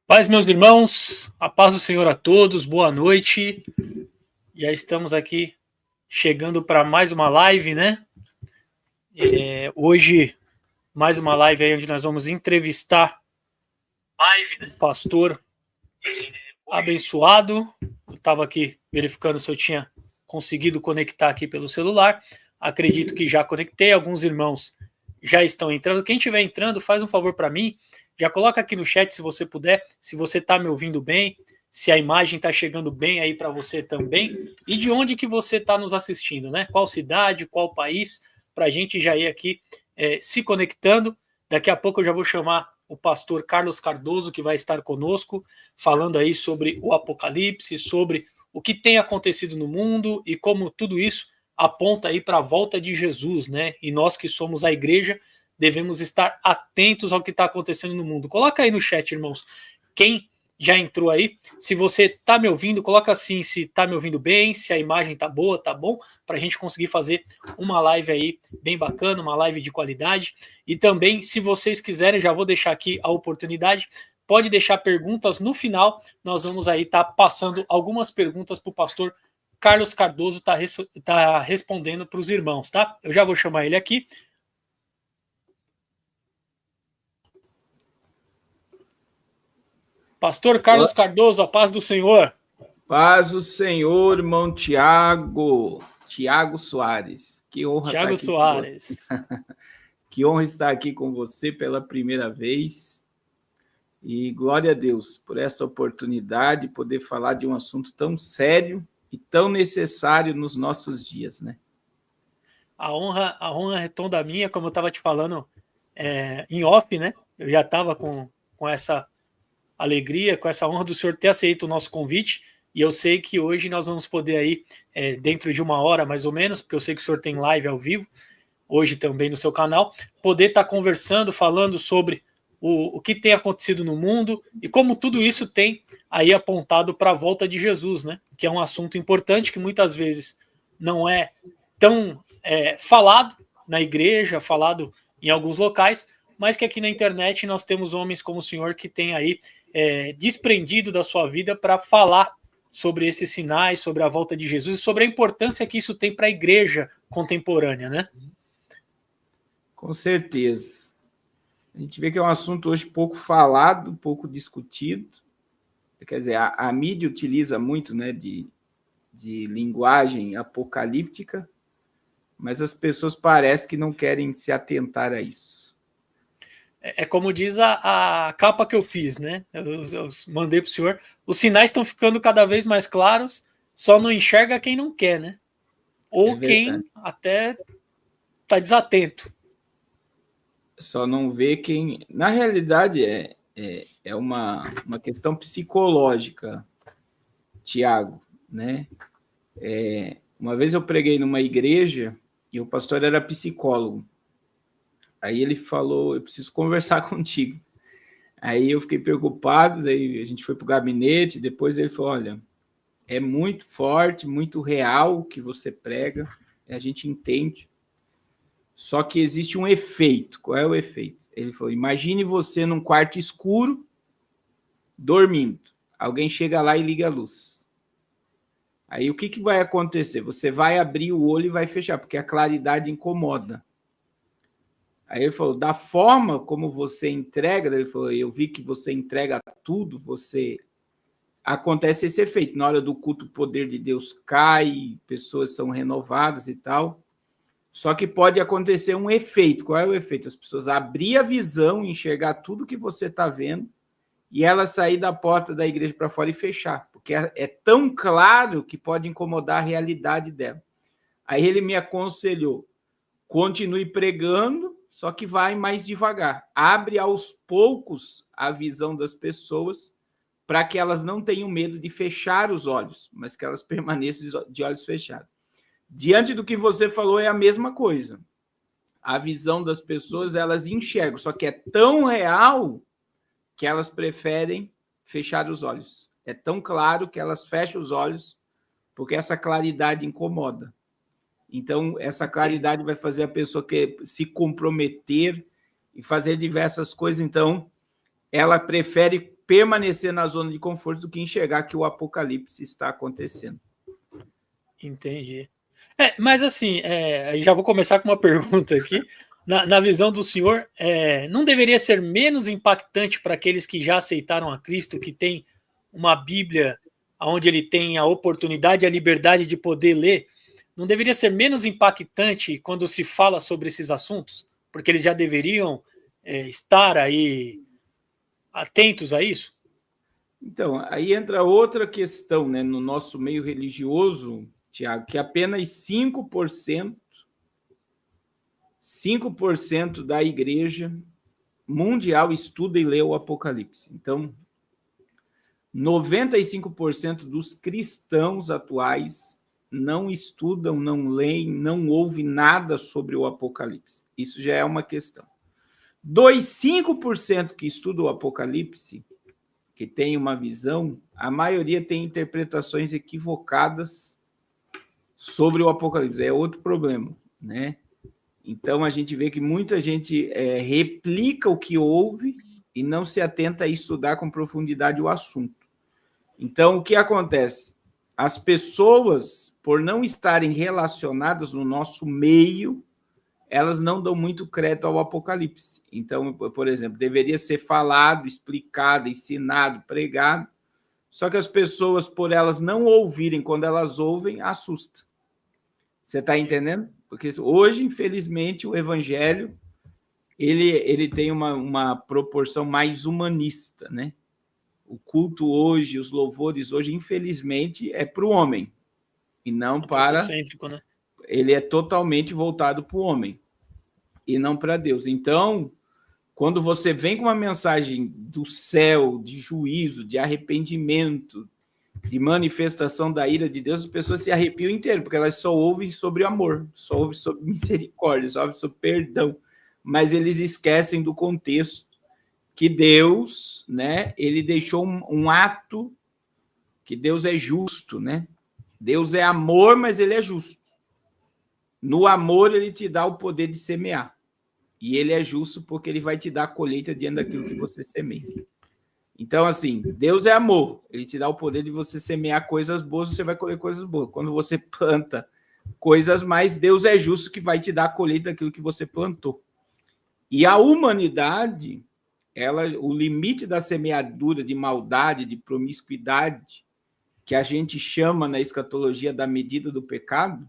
Paz, meus irmãos, a paz do Senhor a todos, boa noite. Já estamos aqui chegando para mais uma live, né? Hoje, mais uma live aí onde nós vamos entrevistar um pastor abençoado. Eu estava aqui verificando se eu tinha conseguido conectar aqui pelo celular. Acredito que já conectei, alguns irmãos já estão entrando. Quem estiver entrando, faz um favor para mim, já coloca aqui no chat se você puder, se você está me ouvindo bem, se a imagem está chegando bem aí para você também, e de onde que você está nos assistindo, né? Qual cidade, qual país, para a gente já ir aqui se conectando. Daqui a pouco eu já vou chamar o pastor Carlos Cardoso, que vai estar conosco, falando aí sobre o Apocalipse, sobre o que tem acontecido no mundo e como tudo isso aponta aí para a volta de Jesus, né? E nós que somos a igreja devemos estar atentos ao que está acontecendo no mundo. Coloca aí no chat, irmãos, quem já entrou aí. Se você está me ouvindo, coloca assim, se está me ouvindo bem, se a imagem está boa, tá bom, para a gente conseguir fazer uma live aí bem bacana, uma live de qualidade. E também, se vocês quiserem, já vou deixar aqui a oportunidade, pode deixar perguntas no final, nós vamos aí estar passando algumas perguntas para o pastor Carlos Cardoso tá respondendo para os irmãos, tá? Eu já vou chamar ele aqui. Pastor Carlos Cardoso, a paz do Senhor. Paz do Senhor, irmão Tiago Soares. Que honra Tiago estar aqui Soares. Que honra estar aqui com você pela primeira vez. E glória a Deus por essa oportunidade de poder falar de um assunto tão sério e tão necessário nos nossos dias, né? A honra é toda minha, como eu estava te falando em off, né? Eu já estava com essa alegria, com essa honra do senhor ter aceito o nosso convite. E eu sei que hoje nós vamos poder aí, dentro de uma hora mais ou menos, porque eu sei que o senhor tem live ao vivo, hoje também no seu canal, poder estar conversando, falando sobre o que tem acontecido no mundo e como tudo isso tem aí apontado para a volta de Jesus, né? Que é um assunto importante que muitas vezes não é tão falado na igreja, falado em alguns locais, mas que aqui na internet nós temos homens como o senhor que tem aí desprendido da sua vida para falar sobre esses sinais, sobre a volta de Jesus e sobre a importância que isso tem para a igreja contemporânea, né? Com certeza. A gente vê que é um assunto hoje pouco falado, pouco discutido. Quer dizer, a mídia utiliza muito, né, de linguagem apocalíptica, mas as pessoas parecem que não querem se atentar a isso. É como diz a capa que eu fiz, né? Eu mandei para o senhor. Os sinais estão ficando cada vez mais claros, só não enxerga quem não quer, né? Ou quem até está desatento. Só não vê quem... Na realidade, é uma questão psicológica, Tiago, né? Uma vez eu preguei numa igreja e o pastor era psicólogo. Aí ele falou, eu preciso conversar contigo. Aí eu fiquei preocupado, daí a gente foi para o gabinete, depois ele falou, olha, é muito forte, muito real o que você prega, a gente entende, só que existe um efeito. Qual é o efeito? Ele falou, imagine você num quarto escuro, dormindo. Alguém chega lá e liga a luz. Aí o que vai acontecer? Você vai abrir o olho e vai fechar, porque a claridade incomoda. Aí ele falou, da forma como você entrega, ele falou, eu vi que você entrega tudo, acontece esse efeito. Na hora do culto, o poder de Deus cai, pessoas são renovadas e tal. Só que pode acontecer um efeito. Qual é o efeito? As pessoas abrir a visão, enxergar tudo que você está vendo, e ela sair da porta da igreja para fora e fechar, porque é tão claro que pode incomodar a realidade dela. Aí ele me aconselhou, continue pregando, só que vai mais devagar. Abre aos poucos a visão das pessoas para que elas não tenham medo de fechar os olhos, mas que elas permaneçam de olhos fechados. Diante do que você falou, é a mesma coisa. A visão das pessoas, elas enxergam, só que é tão real que elas preferem fechar os olhos. É tão claro que elas fecham os olhos porque essa claridade incomoda. Então, essa claridade vai fazer a pessoa se comprometer e fazer diversas coisas. Então, ela prefere permanecer na zona de conforto do que enxergar que o apocalipse está acontecendo. Entendi. Mas assim, já vou começar com uma pergunta aqui. Na visão do senhor, não deveria ser menos impactante para aqueles que já aceitaram a Cristo, que tem uma Bíblia onde ele tem a oportunidade e a liberdade de poder ler? Não deveria ser menos impactante quando se fala sobre esses assuntos? Porque eles já deveriam estar aí atentos a isso? Então, aí entra outra questão, né, no nosso meio religioso, Tiago, que apenas 5% da igreja mundial estuda e lê o Apocalipse. Então, 95% dos cristãos atuais não estudam, não leem, não ouvem nada sobre o Apocalipse. Isso já é uma questão. Dos 5% que estudam o Apocalipse, que tem uma visão, a maioria tem interpretações equivocadas sobre o Apocalipse. É outro problema, né? Então, a gente vê que muita gente replica o que ouve e não se atenta a estudar com profundidade o assunto. Então, o que acontece? As pessoas, por não estarem relacionadas no nosso meio, elas não dão muito crédito ao Apocalipse. Então, por exemplo, deveria ser falado, explicado, ensinado, pregado, só que as pessoas, por elas não ouvirem, quando elas ouvem, assusta. Você está entendendo? Porque hoje, infelizmente, o evangelho ele tem uma proporção mais humanista, né? O culto hoje, os louvores hoje, infelizmente, é para o homem e não para... né? Ele é totalmente voltado para o homem e não para Deus. Então, quando você vem com uma mensagem do céu, de juízo, de arrependimento, de manifestação da ira de Deus, as pessoas se arrepiam inteiro, porque elas só ouvem sobre amor, só ouvem sobre misericórdia, só ouvem sobre perdão, mas eles esquecem do contexto que Deus, né, ele deixou um ato, que Deus é justo, né? Deus é amor, mas ele é justo. No amor, ele te dá o poder de semear. E ele é justo porque ele vai te dar a colheita diante daquilo que você semeia. Então, assim, Deus é amor. Ele te dá o poder de você semear coisas boas, você vai colher coisas boas. Quando você planta coisas mais, Deus é justo que vai te dar a colheita daquilo que você plantou. E a humanidade, o limite da semeadura de maldade, de promiscuidade, que a gente chama na escatologia da medida do pecado,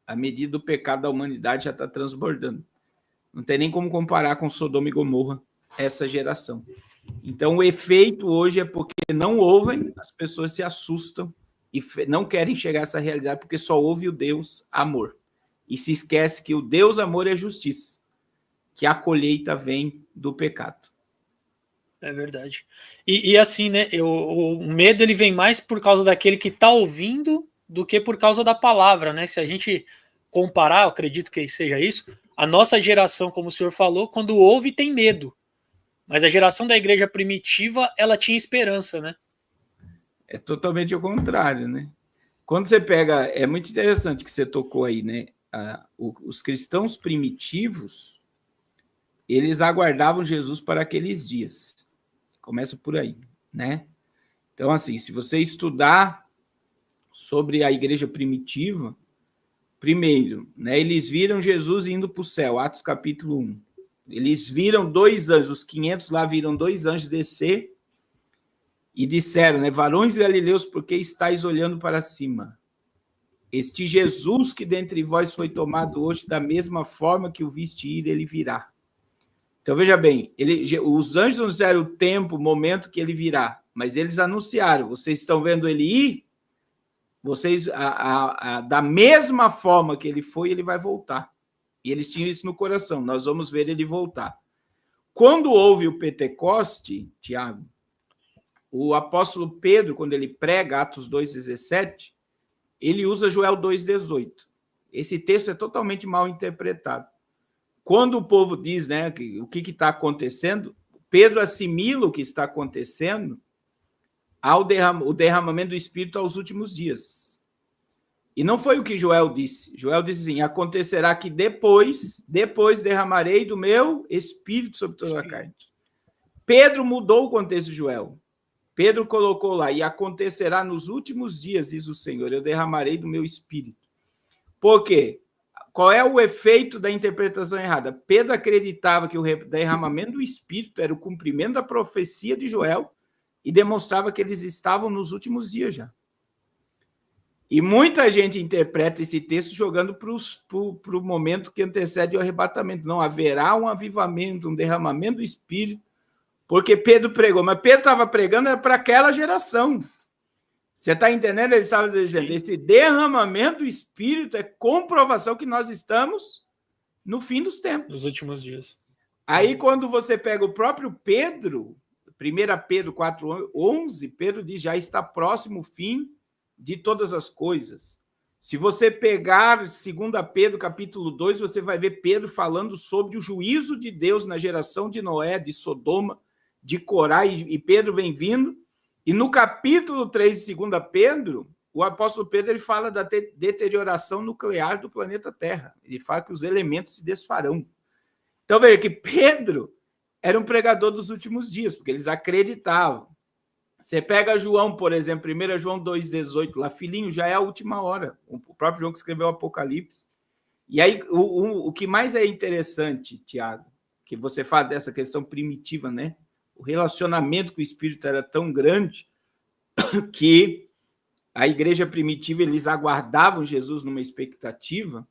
a medida do pecado da humanidade já está transbordando. Não tem nem como comparar com Sodoma e Gomorra, essa geração. Então, o efeito hoje é porque não ouvem, as pessoas se assustam e não querem chegar a essa realidade porque só ouve o Deus amor. E se esquece que o Deus amor é justiça, que a colheita vem do pecado. É verdade. E assim, né, o medo ele vem mais por causa daquele que está ouvindo do que por causa da palavra, né? Se a gente comparar, eu acredito que seja isso, a nossa geração, como o senhor falou, quando ouve tem medo. Mas a geração da igreja primitiva, ela tinha esperança, né? É totalmente o contrário, né? Quando você pega... É muito interessante que você tocou aí, né? Os cristãos primitivos, eles aguardavam Jesus para aqueles dias. Começa por aí, né? Então, assim, se você estudar sobre a igreja primitiva, primeiro, né, eles viram Jesus indo para o céu, Atos capítulo 1. Eles viram 2 anjos, os 500 lá viram 2 anjos descer e disseram, né, varões galileus, por que estáis olhando para cima? Este Jesus que dentre vós foi tomado hoje, da mesma forma que o viste ir, ele virá. Então, veja bem, os anjos não disseram o tempo, o momento que ele virá, mas eles anunciaram, vocês estão vendo ele ir? Vocês, da mesma forma que ele foi, ele vai voltar. E eles tinham isso no coração, nós vamos ver ele voltar. Quando houve o Pentecoste, Tiago, o apóstolo Pedro, quando ele prega Atos 2,17, ele usa Joel 2,18. Esse texto é totalmente mal interpretado. Quando o povo diz, né, o que está acontecendo, Pedro assimila o que está acontecendo ao derramamento do Espírito aos últimos dias. E não foi o que Joel disse. Joel disse assim, acontecerá que depois derramarei do meu Espírito sobre toda a carne. Pedro mudou o contexto de Joel. Pedro colocou lá, e acontecerá nos últimos dias, diz o Senhor, eu derramarei do meu espírito. Por quê? Qual é o efeito da interpretação errada? Pedro acreditava que o derramamento do espírito era o cumprimento da profecia de Joel e demonstrava que eles estavam nos últimos dias já. E muita gente interpreta esse texto jogando para o momento que antecede o arrebatamento. Não, haverá um avivamento, um derramamento do espírito, porque Pedro pregou, mas Pedro estava pregando para aquela geração. Você está entendendo? Ele estava dizendo, esse derramamento do Espírito é comprovação que nós estamos no fim dos tempos. Nos últimos dias. Aí, quando você pega o próprio Pedro, 1 Pedro 4:11, Pedro diz, já está próximo o fim de todas as coisas. Se você pegar 2 Pedro capítulo 2, você vai ver Pedro falando sobre o juízo de Deus na geração de Noé, de Sodoma, de Corá, e Pedro vem vindo. E no capítulo 3 de 2 Pedro, o apóstolo Pedro ele fala da deterioração nuclear do planeta Terra. Ele fala que os elementos se desfarão. Então, veja que Pedro era um pregador dos últimos dias, porque eles acreditavam. Você pega João, por exemplo, 1 João 2,18, lá, filhinho, já é a última hora. O próprio João que escreveu o Apocalipse. E aí, o que mais é interessante, Tiago, que você fala dessa questão primitiva, né? O relacionamento com o Espírito era tão grande que a igreja primitiva, eles aguardavam Jesus numa expectativa,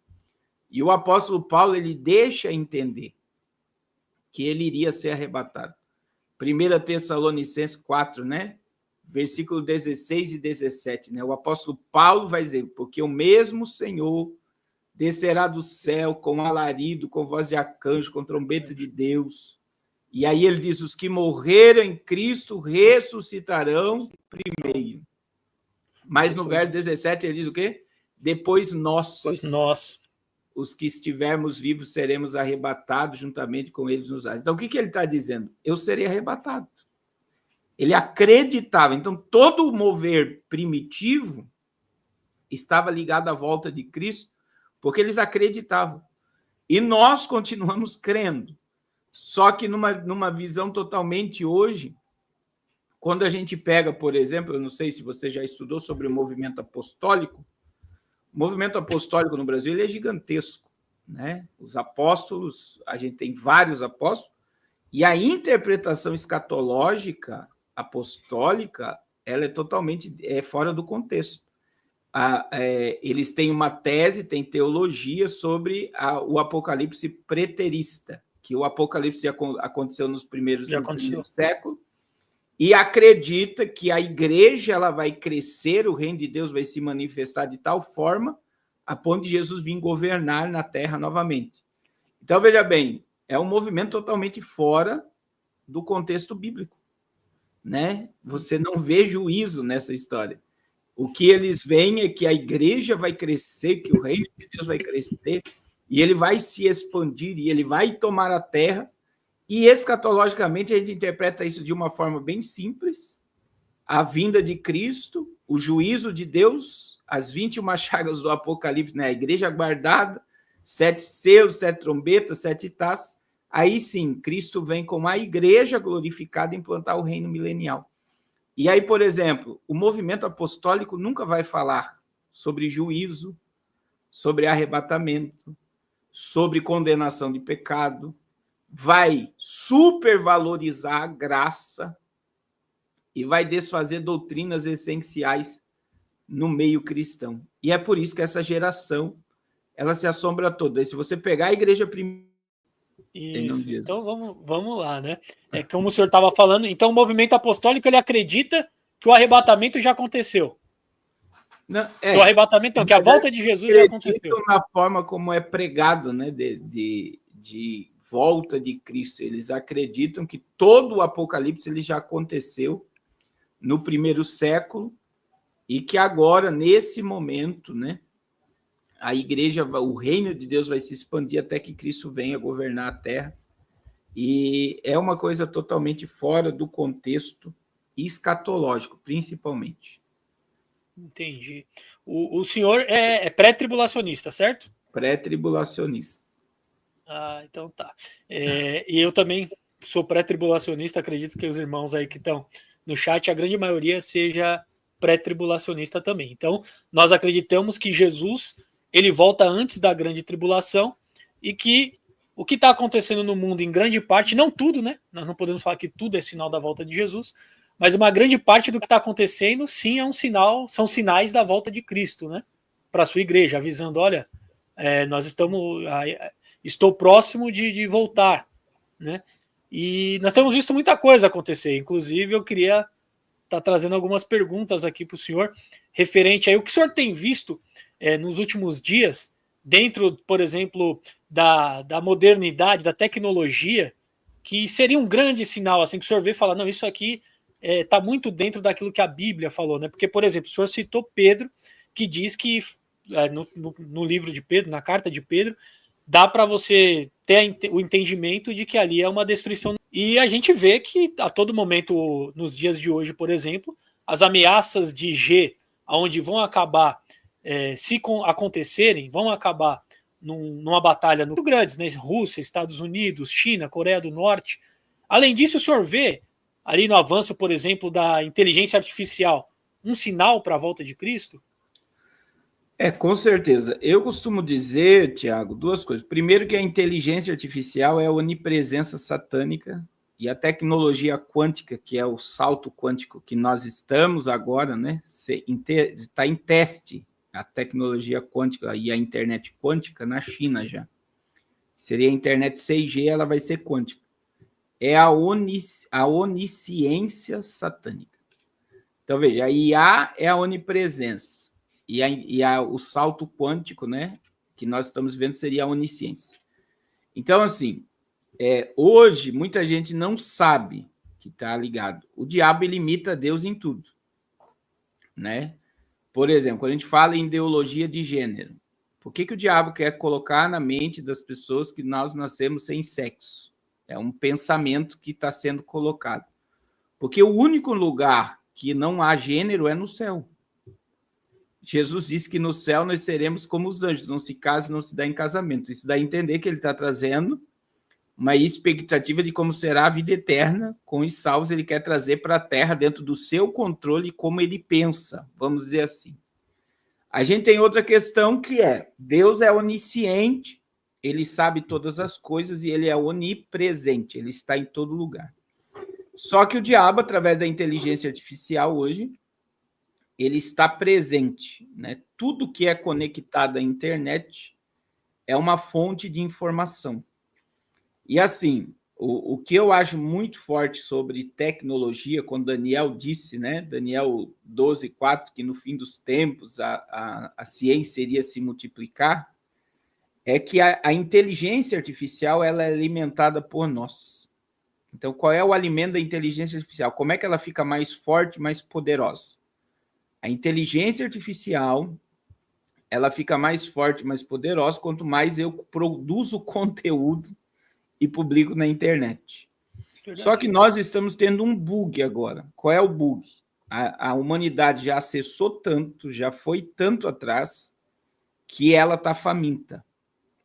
e o apóstolo Paulo, ele deixa entender que ele iria ser arrebatado. 1 Tessalonicenses 4, né? Versículo 16 e 17, né? O apóstolo Paulo vai dizer, porque o mesmo Senhor descerá do céu com alarido, com voz de arcanjo, com trombeta de Deus. E aí ele diz, os que morreram em Cristo ressuscitarão primeiro. Mas no verso 17 ele diz o quê? Depois nós, os que estivermos vivos, seremos arrebatados juntamente com eles nos ares. Então o que ele está dizendo? Eu serei arrebatado. Ele acreditava. Então todo o mover primitivo estava ligado à volta de Cristo, porque eles acreditavam. E nós continuamos crendo. Só que numa visão totalmente hoje, quando a gente pega, por exemplo, eu não sei se você já estudou sobre o movimento apostólico, o movimento apostólico no Brasil ele é gigantesco, né? Os apóstolos, a gente tem vários apóstolos, e a interpretação escatológica apostólica, ela é totalmente fora do contexto. Eles têm uma tese, têm teologia sobre o apocalipse preterista, que o Apocalipse aconteceu nos primeiros séculos, e acredita que a igreja ela vai crescer, o reino de Deus vai se manifestar de tal forma a ponto de Jesus vir governar na terra novamente. Então, veja bem, é um movimento totalmente fora do contexto bíblico, né? Você não vê juízo nessa história. O que eles veem é que a igreja vai crescer, que o reino de Deus vai crescer, e ele vai se expandir, e ele vai tomar a terra, e escatologicamente a gente interpreta isso de uma forma bem simples, a vinda de Cristo, o juízo de Deus, as 21 chagas do Apocalipse, né? A igreja guardada, 7 selos, 7 trombetas, 7 taças, aí sim, Cristo vem com a igreja glorificada implantar o reino milenial. E aí, por exemplo, o movimento apostólico nunca vai falar sobre juízo, sobre arrebatamento, sobre condenação de pecado, vai supervalorizar a graça e vai desfazer doutrinas essenciais no meio cristão. E é por isso que essa geração, ela se assombra toda. E se você pegar a igreja primeira... Isso, então vamos lá, né? É como o senhor estava falando, então o movimento apostólico, ele acredita que o arrebatamento já aconteceu. Não, o arrebatamento não, que a volta de Jesus já aconteceu. Na forma como é pregado, né, de volta de Cristo. Eles acreditam que todo o Apocalipse ele já aconteceu no primeiro século e que agora, nesse momento, né, a igreja, o reino de Deus vai se expandir até que Cristo venha governar a terra. E é uma coisa totalmente fora do contexto escatológico, principalmente. Entendi. O senhor é pré-tribulacionista, certo? Pré-tribulacionista. Ah, então tá. E eu também sou pré-tribulacionista, acredito que os irmãos aí que estão no chat, a grande maioria seja pré-tribulacionista também. Então, nós acreditamos que Jesus, ele volta antes da grande tribulação e que o que está acontecendo no mundo, em grande parte, não tudo, né? Nós não podemos falar que tudo é sinal da volta de Jesus, mas uma grande parte do que está acontecendo, sim, é um sinal, são sinais da volta de Cristo, né? Para a sua igreja, avisando, olha, nós estou próximo de voltar, né? E nós temos visto muita coisa acontecer. Inclusive, eu queria estar trazendo algumas perguntas aqui para o senhor, referente aí o que o senhor tem visto nos últimos dias, dentro, por exemplo, da modernidade, da tecnologia, que seria um grande sinal, assim, que o senhor vê e fala, não, isso aqui está muito dentro daquilo que a Bíblia falou, né? Porque, por exemplo, o senhor citou Pedro, que diz que no livro de Pedro, na carta de Pedro, dá para você ter o entendimento de que ali é uma destruição. E a gente vê que a todo momento, nos dias de hoje, por exemplo, as ameaças de G, onde vão acabar, se acontecerem, vão acabar numa batalha muito grande, né? Rússia, Estados Unidos, China, Coreia do Norte. Além disso, o senhor vê ali no avanço, por exemplo, da inteligência artificial, um sinal para a volta de Cristo? Com certeza. Eu costumo dizer, Tiago, duas coisas. Primeiro, que a inteligência artificial é a onipresença satânica e a tecnologia quântica, que é o salto quântico que nós estamos agora, né? Está em teste a tecnologia quântica e a internet quântica na China já. Seria a internet 6G, ela vai ser quântica. É a onisciência satânica. Então, veja, a IA é a onipresença. O salto quântico, né, que nós estamos vendo, seria a onisciência. Então, assim, hoje, muita gente não sabe que está ligado. O diabo imita Deus em tudo, né? Por exemplo, quando a gente fala em ideologia de gênero, por que o diabo quer colocar na mente das pessoas que nós nascemos sem sexo? É um pensamento que está sendo colocado. Porque o único lugar que não há gênero é no céu. Jesus disse que no céu nós seremos como os anjos, não se casa, não se dá em casamento. Isso dá a entender que ele está trazendo uma expectativa de como será a vida eterna com os salvos. Ele quer trazer para a terra dentro do seu controle como ele pensa, vamos dizer assim. A gente tem outra questão que Deus é onisciente, ele sabe todas as coisas e ele é onipresente, ele está em todo lugar. Só que o diabo, através da inteligência artificial hoje, ele está presente, né? Tudo que é conectado à internet é uma fonte de informação. E assim, o que eu acho muito forte sobre tecnologia, quando Daniel disse, né? Daniel 12:4, que no fim dos tempos a ciência iria se multiplicar, é que a inteligência artificial ela é alimentada por nós. Então, qual é o alimento da inteligência artificial? Como é que ela fica mais forte, mais poderosa? A inteligência artificial, ela fica mais forte, mais poderosa, quanto mais eu produzo conteúdo e publico na internet. Verdade. Só que nós estamos tendo um bug agora. Qual é o bug? A humanidade já acessou tanto, já foi tanto atrás, que ela está faminta.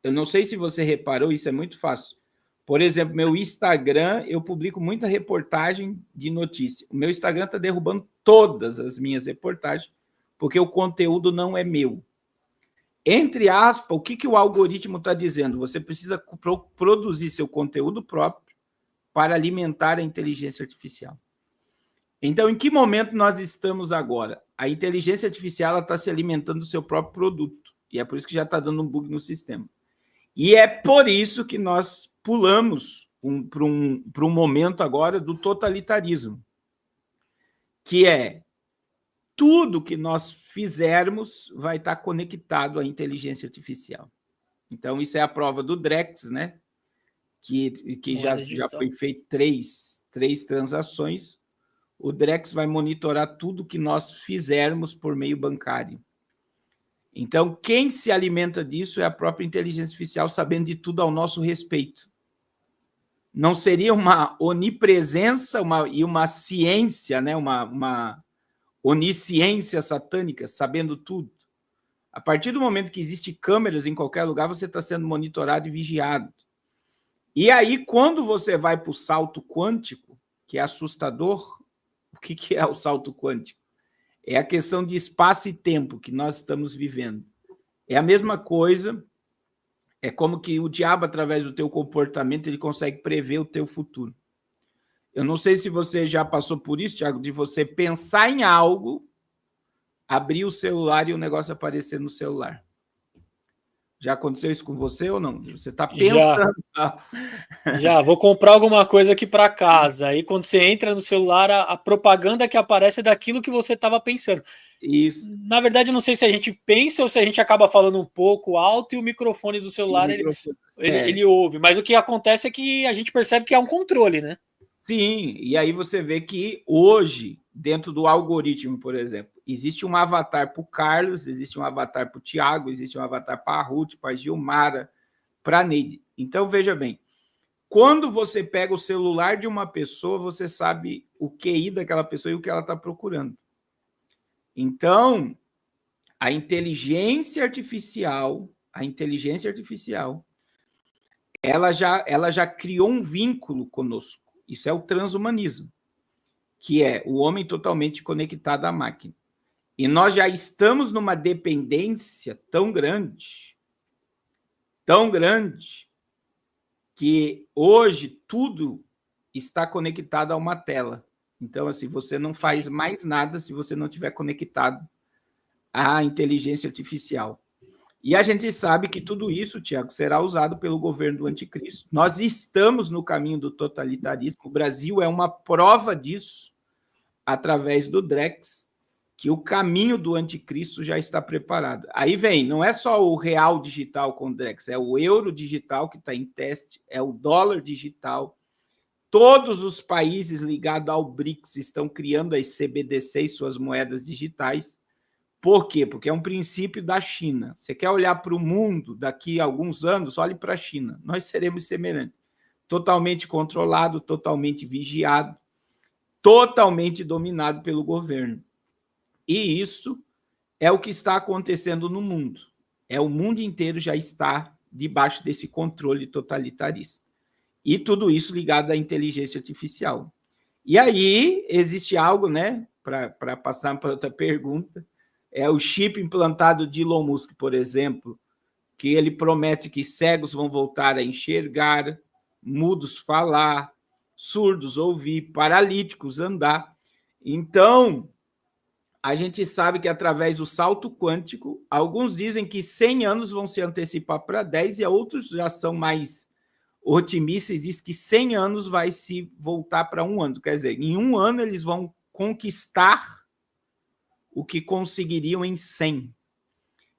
Eu não sei se você reparou, isso é muito fácil. Por exemplo, meu Instagram, eu publico muita reportagem de notícia. O meu Instagram está derrubando todas as minhas reportagens, porque o conteúdo não é meu. Entre aspas, o que o algoritmo está dizendo? Você precisa produzir seu conteúdo próprio para alimentar a inteligência artificial. Então, em que momento nós estamos agora? A inteligência artificial está se alimentando do seu próprio produto. E é por isso que já está dando um bug no sistema. E é por isso que nós pulamos para um momento agora do totalitarismo, que é tudo que nós fizermos vai estar conectado à inteligência artificial. Então, isso é a prova do Drex, né? Que já foi feito três transações. O Drex vai monitorar tudo que nós fizermos por meio bancário. Então, quem se alimenta disso é a própria inteligência artificial, sabendo de tudo ao nosso respeito. Não seria uma onipresença e uma ciência, né? uma onisciência satânica, sabendo tudo? A partir do momento que existem câmeras em qualquer lugar, você está sendo monitorado e vigiado. E aí, quando você vai para o salto quântico, que é assustador, o que é o salto quântico? É a questão de espaço e tempo que nós estamos vivendo. É a mesma coisa, é como que o diabo, através do teu comportamento, ele consegue prever o teu futuro. Eu não sei se você já passou por isso, Thiago, de você pensar em algo, abrir o celular e o negócio aparecer no celular. Já aconteceu isso com você ou não? Você está pensando. Já, vou comprar alguma coisa aqui para casa. Aí quando você entra no celular, a propaganda que aparece é daquilo que você estava pensando. Isso. Na verdade, eu não sei se a gente pensa ou se a gente acaba falando um pouco alto e o microfone do celular ele ouve. Mas o que acontece é que a gente percebe que é um controle, né? Sim, e aí você vê que hoje, dentro do algoritmo, por exemplo, existe um avatar para o Carlos, existe um avatar para o Thiago, existe um avatar para a Ruth, para a Gilmara, para a Neide. Então, veja bem, quando você pega o celular de uma pessoa, você sabe o QI daquela pessoa e o que ela está procurando. Então, a inteligência artificial, ela já criou um vínculo conosco. Isso é o transhumanismo, que é o homem totalmente conectado à máquina. E nós já estamos numa dependência tão grande, que hoje tudo está conectado a uma tela. Então, assim, você não faz mais nada se você não estiver conectado à inteligência artificial. E a gente sabe que tudo isso, Tiago, será usado pelo governo do anticristo. Nós estamos no caminho do totalitarismo. O Brasil é uma prova disso, através do Drex, que o caminho do anticristo já está preparado. Aí vem, não é só o real digital com o Drex, é o euro digital que está em teste, é o dólar digital. Todos os países ligados ao BRICS estão criando as CBDC e suas moedas digitais. Por quê? Porque é um princípio da China. Você quer olhar para o mundo daqui a alguns anos, olhe para a China. Nós seremos semelhantes. Totalmente controlado, totalmente vigiado, totalmente dominado pelo governo. E isso é o que está acontecendo no mundo. O mundo inteiro já está debaixo desse controle totalitarista. E tudo isso ligado à inteligência artificial. E aí existe algo, né, para passar para outra pergunta, é o chip implantado de Elon Musk, por exemplo, que ele promete que cegos vão voltar a enxergar, mudos falar, surdos ouvir, paralíticos andar. Então, a gente sabe que através do salto quântico, alguns dizem que 100 anos vão se antecipar para 10 e outros já são mais otimistas e dizem que 100 anos vai se voltar para um ano. Quer dizer, em um ano eles vão conquistar o que conseguiriam em 100.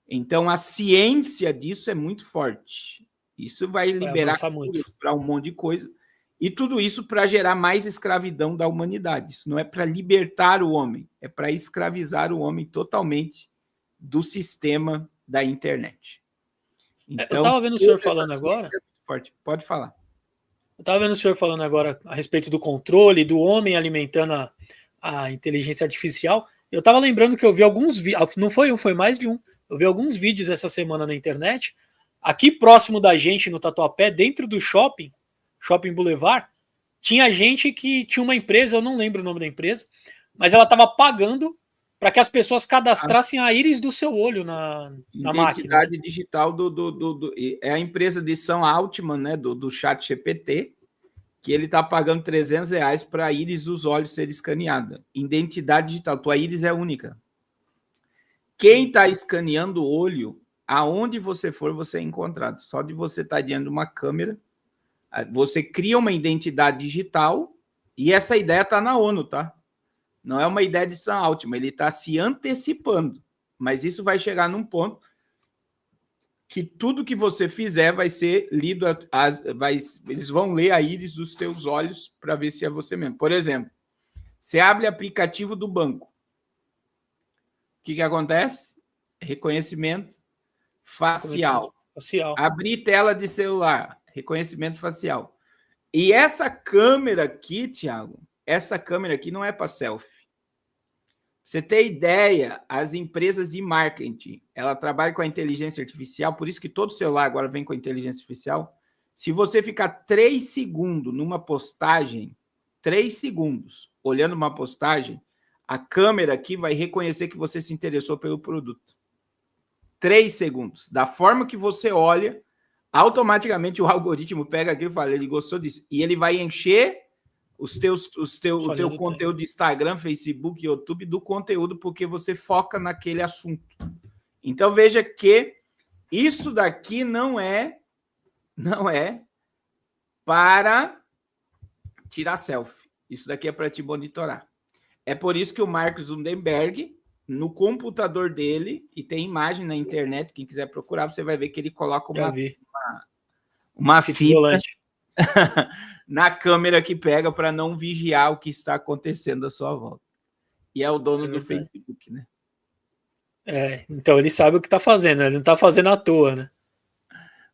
Então, a ciência disso é muito forte. Isso vai liberar para um monte de coisa. E tudo isso para gerar mais escravidão da humanidade. Isso não é para libertar o homem, é para escravizar o homem totalmente do sistema da internet. Então, eu estava vendo o senhor falando agora. É muito forte. Pode falar. Eu estava vendo o senhor falando agora a respeito do controle, do homem alimentando a inteligência artificial. Eu estava lembrando que eu vi alguns vídeos, não foi um, foi mais de um. Eu vi alguns vídeos essa semana na internet, aqui próximo da gente, no Tatuapé, dentro do Shopping Boulevard, tinha gente que tinha uma empresa, eu não lembro o nome da empresa, mas ela estava pagando para que as pessoas cadastrassem a íris do seu olho na máquina. Identidade digital é a empresa de Sam Altman, né, do ChatGPT, que ele está pagando R$300 para a íris dos olhos ser escaneada. Identidade digital, tua íris é única. Quem está escaneando o olho, aonde você for, você é encontrado. Só de você estar diante de uma câmera, você cria uma identidade digital e essa ideia está na ONU, tá? Não é uma ideia de Sam Altman, ele está se antecipando. Mas isso vai chegar num ponto que tudo que você fizer vai ser lido, eles vão ler a íris dos teus olhos para ver se é você mesmo. Por exemplo, você abre o aplicativo do banco. O que acontece? Reconhecimento facial. Abrir tela de celular, reconhecimento facial. E essa câmera aqui, Thiago, essa câmera aqui não é para selfie. Você tem ideia, as empresas de marketing, ela trabalha com a inteligência artificial, por isso que todo celular agora vem com a inteligência artificial. Se você ficar 3 segundos numa postagem, 3 segundos olhando uma postagem, a câmera aqui vai reconhecer que você se interessou pelo produto. 3 segundos. Da forma que você olha, automaticamente o algoritmo pega aqui e fala, ele gostou disso. E ele vai encher o teu conteúdo de Instagram, Facebook, YouTube do conteúdo, porque você foca naquele assunto. Então, veja que isso daqui não é para tirar selfie. Isso daqui é para te monitorar. É por isso que o Mark Zuckerberg, no computador dele, e tem imagem na internet, quem quiser procurar, você vai ver que ele coloca uma fita isolante na câmera que pega para não vigiar o que está acontecendo à sua volta. E é o dono do Facebook, né? Então ele sabe o que está fazendo, ele não está fazendo à toa, né?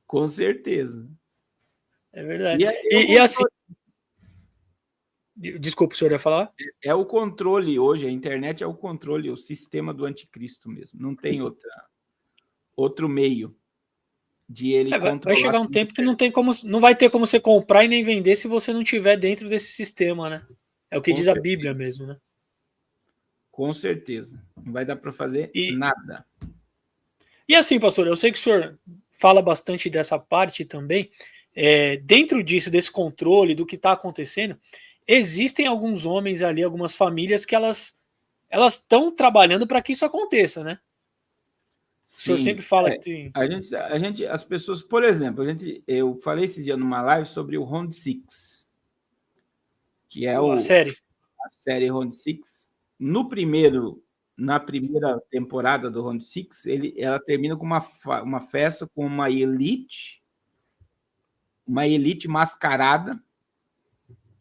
Com certeza. É verdade. E assim... Desculpa, o senhor ia falar? É o controle hoje, a internet é o controle, o sistema do anticristo mesmo. Não tem outro meio de ele controlar. Vai chegar um tempo que não vai ter como você comprar e nem vender se você não estiver dentro desse sistema, né? É o que diz a Bíblia mesmo, né? Com certeza. Não vai dar para fazer nada. E assim, pastor, eu sei que o senhor fala bastante dessa parte também. Dentro disso, desse controle do que está acontecendo, existem alguns homens ali, algumas famílias que elas estão trabalhando para que isso aconteça, né? Sim, o senhor sempre fala que tem... as pessoas, por exemplo, eu falei esse dia numa live sobre o Round 6, que é a série Round 6. Na primeira temporada do Round 6, ela termina com uma festa com uma elite mascarada.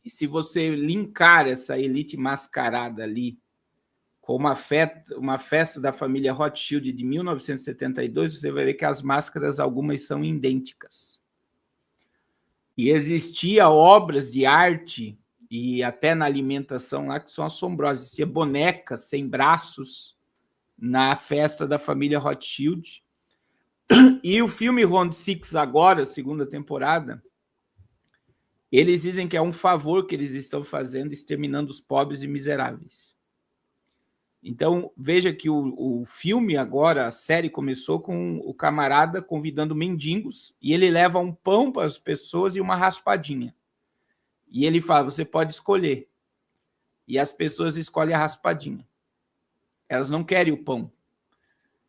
E se você linkar essa elite mascarada ali com uma festa da família Rothschild de 1972, você vai ver que as máscaras, algumas são idênticas. E existia obras de arte, e até na alimentação lá, que são assombrosas. Existia bonecas sem braços na festa da família Rothschild. E o filme Round 6 agora, segunda temporada, eles dizem que é um favor que eles estão fazendo, exterminando os pobres e miseráveis. Então, veja que o filme agora, a série começou com o camarada convidando mendigos, e ele leva um pão para as pessoas e uma raspadinha. E ele fala, você pode escolher. E as pessoas escolhem a raspadinha. Elas não querem o pão.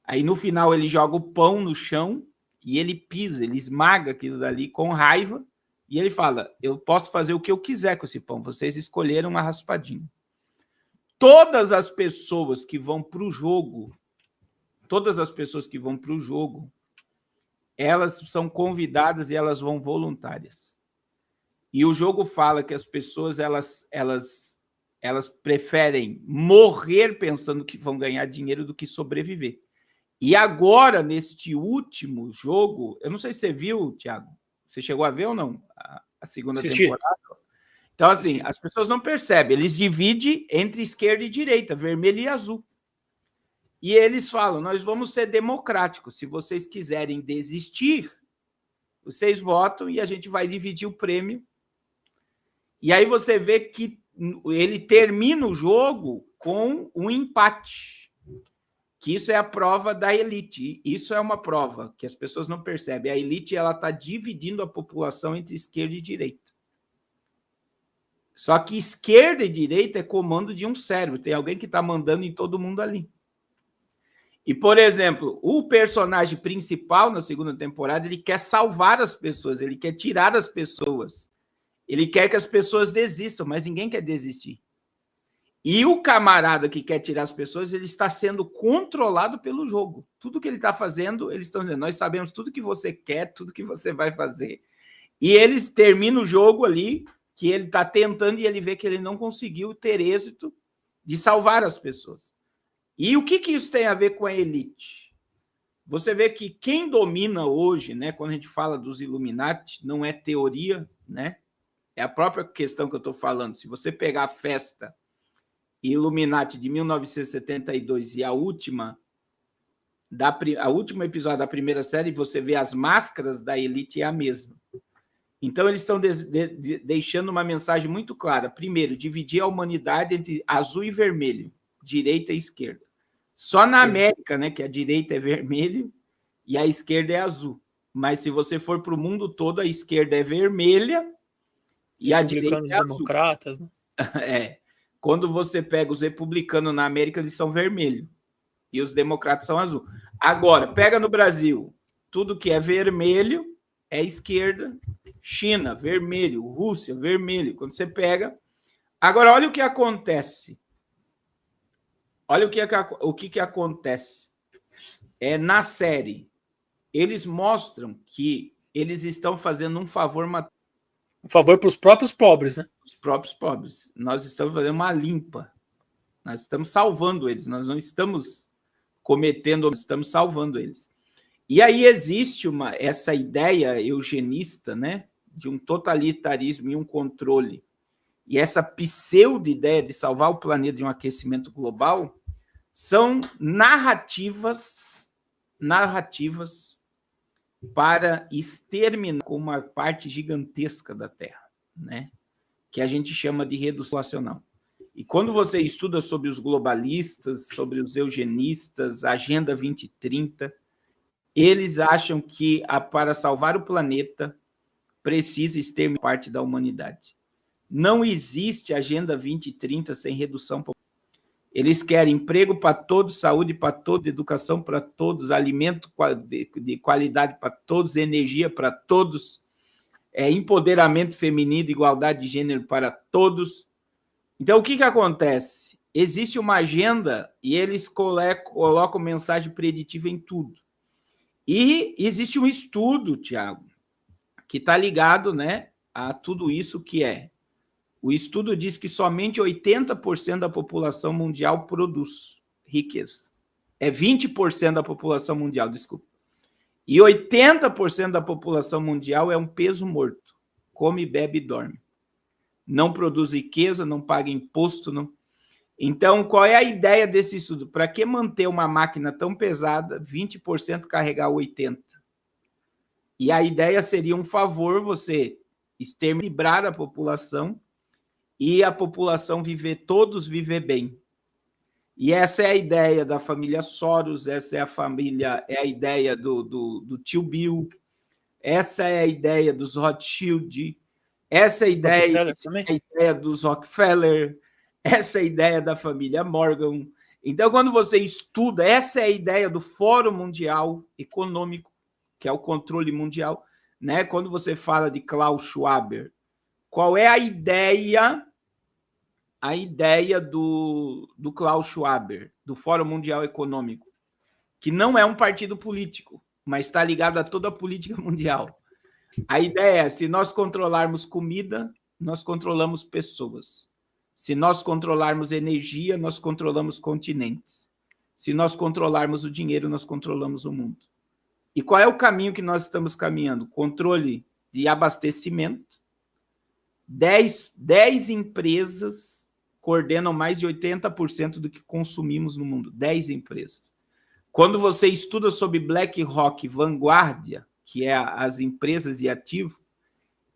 Aí, no final, ele joga o pão no chão e ele pisa, ele esmaga aquilo dali com raiva. E ele fala, eu posso fazer o que eu quiser com esse pão. Vocês escolheram uma raspadinha. Todas as pessoas que vão para o jogo, elas são convidadas e elas vão voluntárias. E o jogo fala que as pessoas elas preferem morrer pensando que vão ganhar dinheiro do que sobreviver. E agora, neste último jogo, eu não sei se você viu, Thiago, você chegou a ver ou não a segunda temporada? Então, assim, as pessoas não percebem. Eles dividem entre esquerda e direita, vermelho e azul. E eles falam, nós vamos ser democráticos. Se vocês quiserem desistir, vocês votam e a gente vai dividir o prêmio. E aí você vê que ele termina o jogo com um empate. Que isso é a prova da elite. Isso é uma prova que as pessoas não percebem. A elite está dividindo a população entre esquerda e direita. Só que esquerda e direita é comando de um cérebro. Tem alguém que está mandando em todo mundo ali. E, por exemplo, o personagem principal na segunda temporada, ele quer salvar as pessoas, ele quer tirar as pessoas. Ele quer que as pessoas desistam, mas ninguém quer desistir. E o camarada que quer tirar as pessoas, ele está sendo controlado pelo jogo. Tudo que ele está fazendo, eles estão dizendo, nós sabemos tudo que você quer, tudo que você vai fazer. E eles terminam o jogo ali, que ele está tentando e ele vê que ele não conseguiu ter êxito de salvar as pessoas. E o que isso tem a ver com a elite? Você vê que quem domina hoje, né, quando a gente fala dos Illuminati, não é teoria, né? É a própria questão que eu estou falando. Se você pegar a festa Illuminati de 1972 e a último episódio da primeira série, você vê as máscaras da elite é a mesma. Então, eles estão deixando uma mensagem muito clara. Primeiro, dividir a humanidade entre azul e vermelho, direita e esquerda. Só na América, né, que a direita é vermelho e a esquerda é azul. Mas se você for para o mundo todo, a esquerda é vermelha e a direita é azul. Democratas, né? É. Quando você pega os republicanos na América, eles são vermelhos e os democratas são azul. Agora, pega no Brasil, tudo que é vermelho é esquerda. China, vermelho. Rússia, vermelho. Quando você pega... Agora, olha o que acontece. Olha o que acontece. Na série, eles mostram que eles estão fazendo um favor... Um favor para os próprios pobres, né? Os próprios pobres. Nós estamos fazendo uma limpa. Nós estamos salvando eles. Nós não estamos cometendo... Estamos salvando eles. E aí existe essa ideia eugenista, né, de um totalitarismo e um controle. E essa pseudo-ideia de salvar o planeta de um aquecimento global são narrativas para exterminar com uma parte gigantesca da Terra, né, que a gente chama de redução populacional. E quando você estuda sobre os globalistas, sobre os eugenistas, a Agenda 2030, eles acham que para salvar o planeta precisa exterminar parte da humanidade. Não existe Agenda 2030 sem redução populacional. Eles querem emprego para todos, saúde para todos, educação para todos, alimento de qualidade para todos, energia para todos, empoderamento feminino, igualdade de gênero para todos. Então, o que acontece? Existe uma agenda e eles colocam mensagem preditiva em tudo. E existe um estudo, Tiago, que está ligado, né, a tudo isso que é. O estudo diz que somente 80% da população mundial produz riqueza. É 20% da população mundial, desculpa. E 80% da população mundial é um peso morto. Come, bebe e dorme. Não produz riqueza, não paga imposto, não... Então, qual é a ideia desse estudo? Para que manter uma máquina tão pesada, 20% carregar 80%? E a ideia seria um favor você exterminar a população e a população todos viver bem. E essa é a ideia da família Soros, essa é a ideia do tio Bill, essa é a ideia dos Rothschild, essa é a ideia dos Rockefeller, essa é a ideia da família Morgan. Então, quando você estuda, essa é a ideia do Fórum Mundial Econômico, que é o controle mundial, né? Quando você fala de Klaus Schwab, qual é a ideia do Klaus Schwab, do Fórum Mundial Econômico? Que não é um partido político, mas está ligado a toda a política mundial. A ideia é, se nós controlarmos comida, nós controlamos pessoas. Se nós controlarmos energia, nós controlamos continentes. Se nós controlarmos o dinheiro, nós controlamos o mundo. E qual é o caminho que nós estamos caminhando? Controle de abastecimento. 10 empresas coordenam mais de 80% do que consumimos no mundo. 10 empresas. Quando você estuda sobre BlackRock, Vanguardia, que é as empresas de ativo,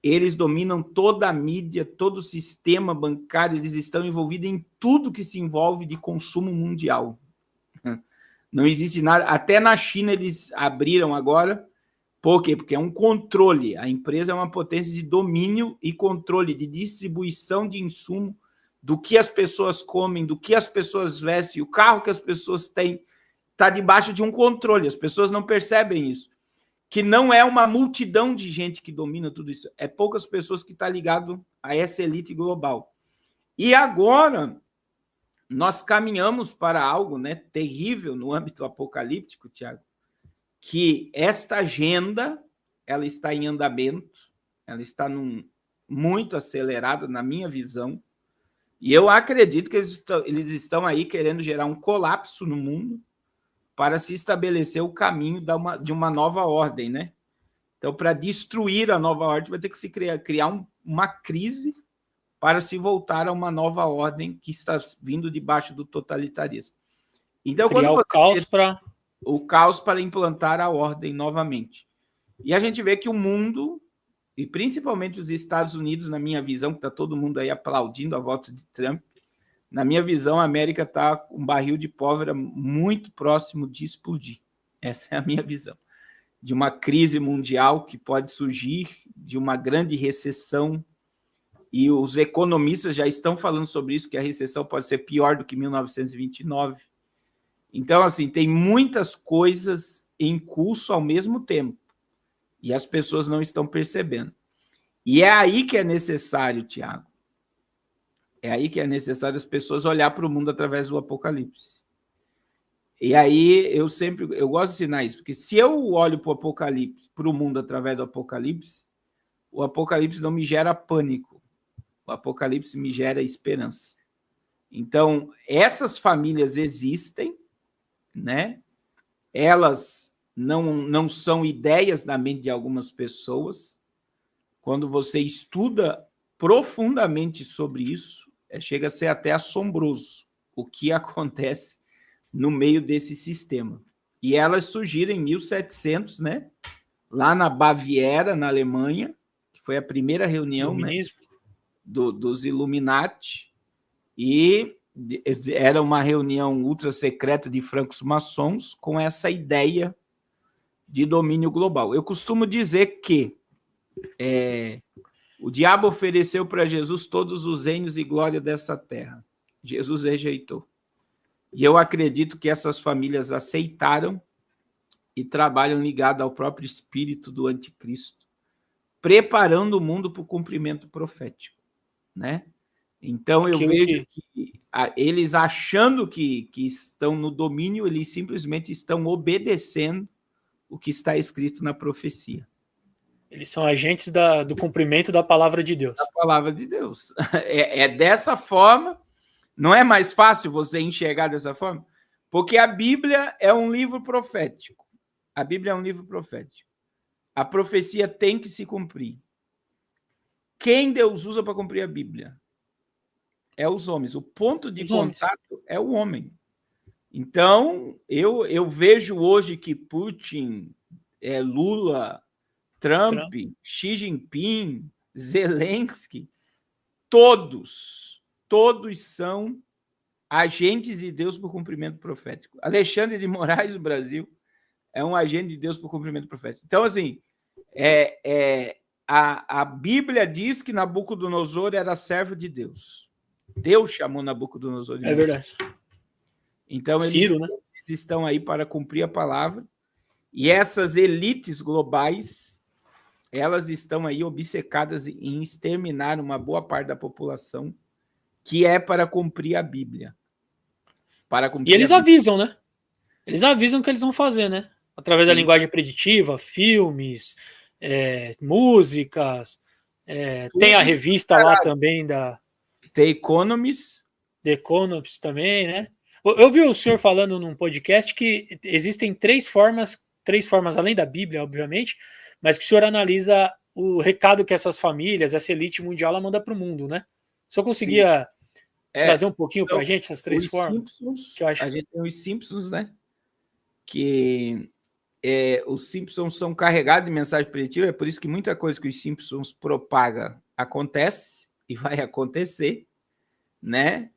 eles dominam toda a mídia, todo o sistema bancário, eles estão envolvidos em tudo que se envolve de consumo mundial. Não existe nada, até na China eles abriram agora, por quê? Porque é um controle, a empresa é uma potência de domínio e controle de distribuição de insumo, do que as pessoas comem, do que as pessoas vestem, o carro que as pessoas têm, está debaixo de um controle, as pessoas não percebem isso. Que não é uma multidão de gente que domina tudo isso, é poucas pessoas que estão ligadas a essa elite global. E agora, nós caminhamos para algo, né, terrível no âmbito apocalíptico, Tiago, que esta agenda, ela está em andamento, ela está muito acelerada, na minha visão, e eu acredito que eles estão aí querendo gerar um colapso no mundo, para se estabelecer o caminho de uma nova ordem, né? Então, para destruir a nova ordem, vai ter que se criar uma crise para se voltar a uma nova ordem que está vindo debaixo do totalitarismo. Então, criar o caos para implantar a ordem novamente. E a gente vê que o mundo e principalmente os Estados Unidos, na minha visão, que está todo mundo aí aplaudindo a volta de Trump, na minha visão, a América está com um barril de pólvora muito próximo de explodir. Essa é a minha visão. De uma crise mundial que pode surgir, de uma grande recessão, e os economistas já estão falando sobre isso, que a recessão pode ser pior do que 1929. Então, assim, tem muitas coisas em curso ao mesmo tempo, e as pessoas não estão percebendo. E é aí que é necessário, Tiago, é aí que é necessário as pessoas olhar para o mundo através do Apocalipse. E aí eu gosto de ensinar isso, porque se eu olho para o Apocalipse, para o mundo através do Apocalipse, o Apocalipse não me gera pânico, o Apocalipse me gera esperança. Então, essas famílias existem, né? Elas não são ideias na mente de algumas pessoas. Quando você estuda profundamente sobre isso, chega a ser até assombroso o que acontece no meio desse sistema. E elas surgiram em 1700, né? Lá na Baviera, na Alemanha, que foi a primeira reunião, né, dos Illuminati, e era uma reunião ultra secreta de francos maçons com essa ideia de domínio global. Eu costumo dizer que o diabo ofereceu para Jesus todos os reinos e glória dessa terra. Jesus rejeitou. E eu acredito que essas famílias aceitaram e trabalham ligado ao próprio espírito do anticristo, preparando o mundo para o cumprimento profético, né? Então, eu vejo que eles, achando que estão no domínio, eles simplesmente estão obedecendo o que está escrito na profecia. Eles são agentes do cumprimento da palavra de Deus. Da palavra de Deus. É dessa forma. Não é mais fácil você enxergar dessa forma? Porque a Bíblia é um livro profético. A Bíblia é um livro profético. A profecia tem que se cumprir. Quem Deus usa para cumprir a Bíblia? É os homens. O ponto de contato é o homem. Então, eu vejo hoje que Putin, Lula, Trump, Xi Jinping, Zelensky, todos são agentes de Deus para o cumprimento profético. Alexandre de Moraes, do Brasil, é um agente de Deus para o cumprimento profético. Então, assim, a Bíblia diz que Nabucodonosor era servo de Deus. Deus chamou Nabucodonosor de Deus. É verdade. Então, Ciro, eles estão aí para cumprir a palavra. E essas elites globais, elas estão aí obcecadas em exterminar uma boa parte da população, que é para cumprir a Bíblia. E eles avisam, né? Eles avisam o que eles vão fazer, né? Através da linguagem preditiva, filmes, músicas, tem a revista lá também da The Economist. The Economist também, né? Eu vi o senhor falando num podcast que existem três formas além da Bíblia, obviamente, mas que o senhor analisa o recado que essas famílias, essa elite mundial, ela manda para o mundo, né? O senhor conseguia trazer um pouquinho para a gente essas três formas? Simpsons, que eu acho... A gente tem os Simpsons, né? Que os Simpsons são carregados de mensagem preditiva, é por isso que muita coisa que os Simpsons propaga acontece e vai acontecer, né?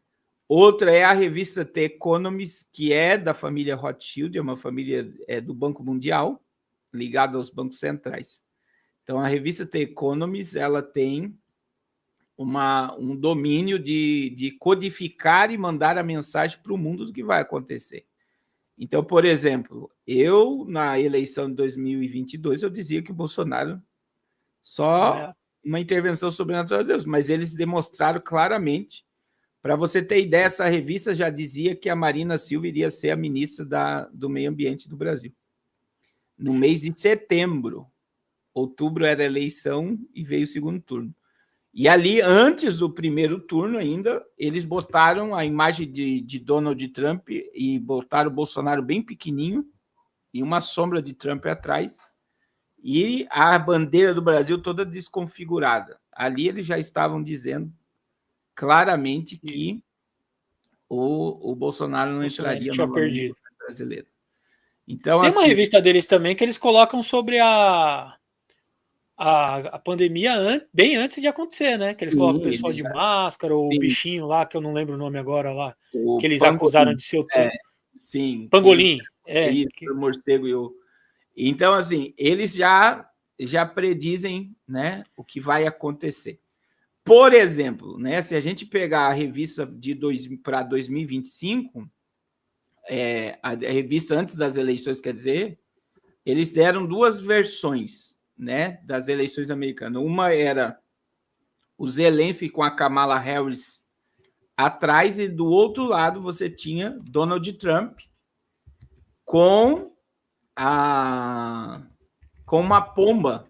Outra é a revista The Economist, que é da família Rothschild, é uma família do Banco Mundial, ligada aos bancos centrais. Então, a revista The Economist, ela tem um domínio de codificar e mandar a mensagem para o mundo do que vai acontecer. Então, por exemplo, na eleição de 2022, eu dizia que o Bolsonaro só uma intervenção sobrenatural de Deus, mas eles demonstraram claramente. Para você ter ideia, essa revista já dizia que a Marina Silva iria ser a ministra do Meio Ambiente do Brasil. No mês de setembro. Outubro era a eleição e veio o segundo turno. E ali, antes do primeiro turno ainda, eles botaram a imagem de Donald Trump e botaram o Bolsonaro bem pequenininho e uma sombra de Trump atrás e a bandeira do Brasil toda desconfigurada. Ali eles já estavam dizendo claramente que o Bolsonaro não entraria no governo brasileiro. Então, tem uma revista deles também que eles colocam sobre a pandemia bem antes de acontecer, né? Que eles colocam o pessoal de máscara, ou o bichinho lá, que eu não lembro o nome agora lá, que eles acusaram de ser o sim. pangolim. O morcego e o... Então, assim, eles já predizem, né, o que vai acontecer. Por exemplo, né, se a gente pegar a revista para 2025, a revista antes das eleições, quer dizer, eles deram duas versões, né, das eleições americanas. Uma era o Zelensky com a Kamala Harris atrás, e do outro lado você tinha Donald Trump com uma pomba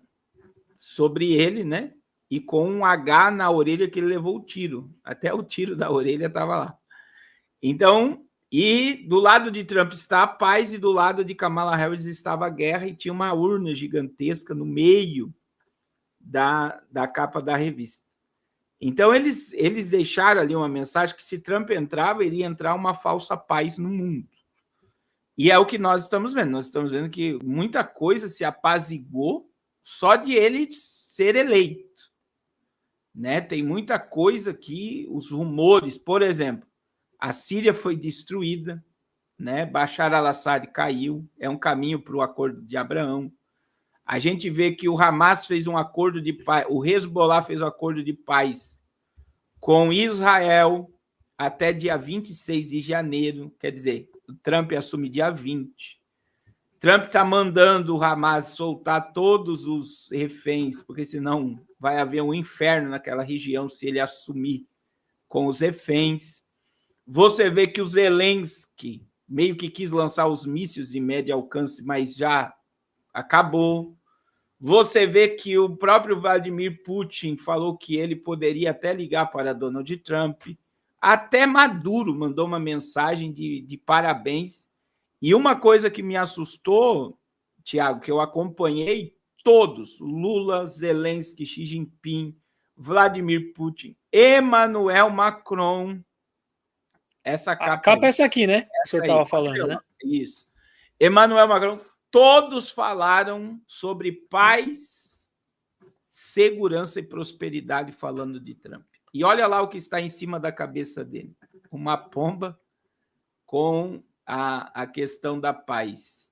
sobre ele, né? E com um H na orelha que ele levou o tiro. Até o tiro da orelha estava lá. Então, e do lado de Trump está a paz, e do lado de Kamala Harris estava a guerra, e tinha uma urna gigantesca no meio da capa da revista. Então, eles deixaram ali uma mensagem que se Trump entrava, iria entrar uma falsa paz no mundo. E é o que nós estamos vendo. Nós estamos vendo que muita coisa se apaziguou só de ele ser eleito. Né? Tem muita coisa que os rumores, por exemplo, a Síria foi destruída, né? Bashar al-Assad caiu, é um caminho para o acordo de Abraão. A gente vê que o Hamas fez um acordo de paz, o Hezbollah fez um acordo de paz com Israel até dia 26 de janeiro, quer dizer, o Trump assume dia 20. Trump está mandando o Hamas soltar todos os reféns, porque senão vai haver um inferno naquela região se ele assumir com os reféns. Você vê que o Zelensky meio que quis lançar os mísseis de médio alcance, mas já acabou. Você vê que o próprio Vladimir Putin falou que ele poderia até ligar para Donald Trump. Até Maduro mandou uma mensagem de parabéns. E uma coisa que me assustou, Tiago, que eu acompanhei todos, Lula, Zelensky, Xi Jinping, Vladimir Putin, Emmanuel Macron, essa capa... A capa é essa aqui, né? Que o senhor estava falando, né? Isso. Emmanuel Macron, todos falaram sobre paz, segurança e prosperidade falando de Trump. E olha lá o que está em cima da cabeça dele. Uma pomba com a questão da paz.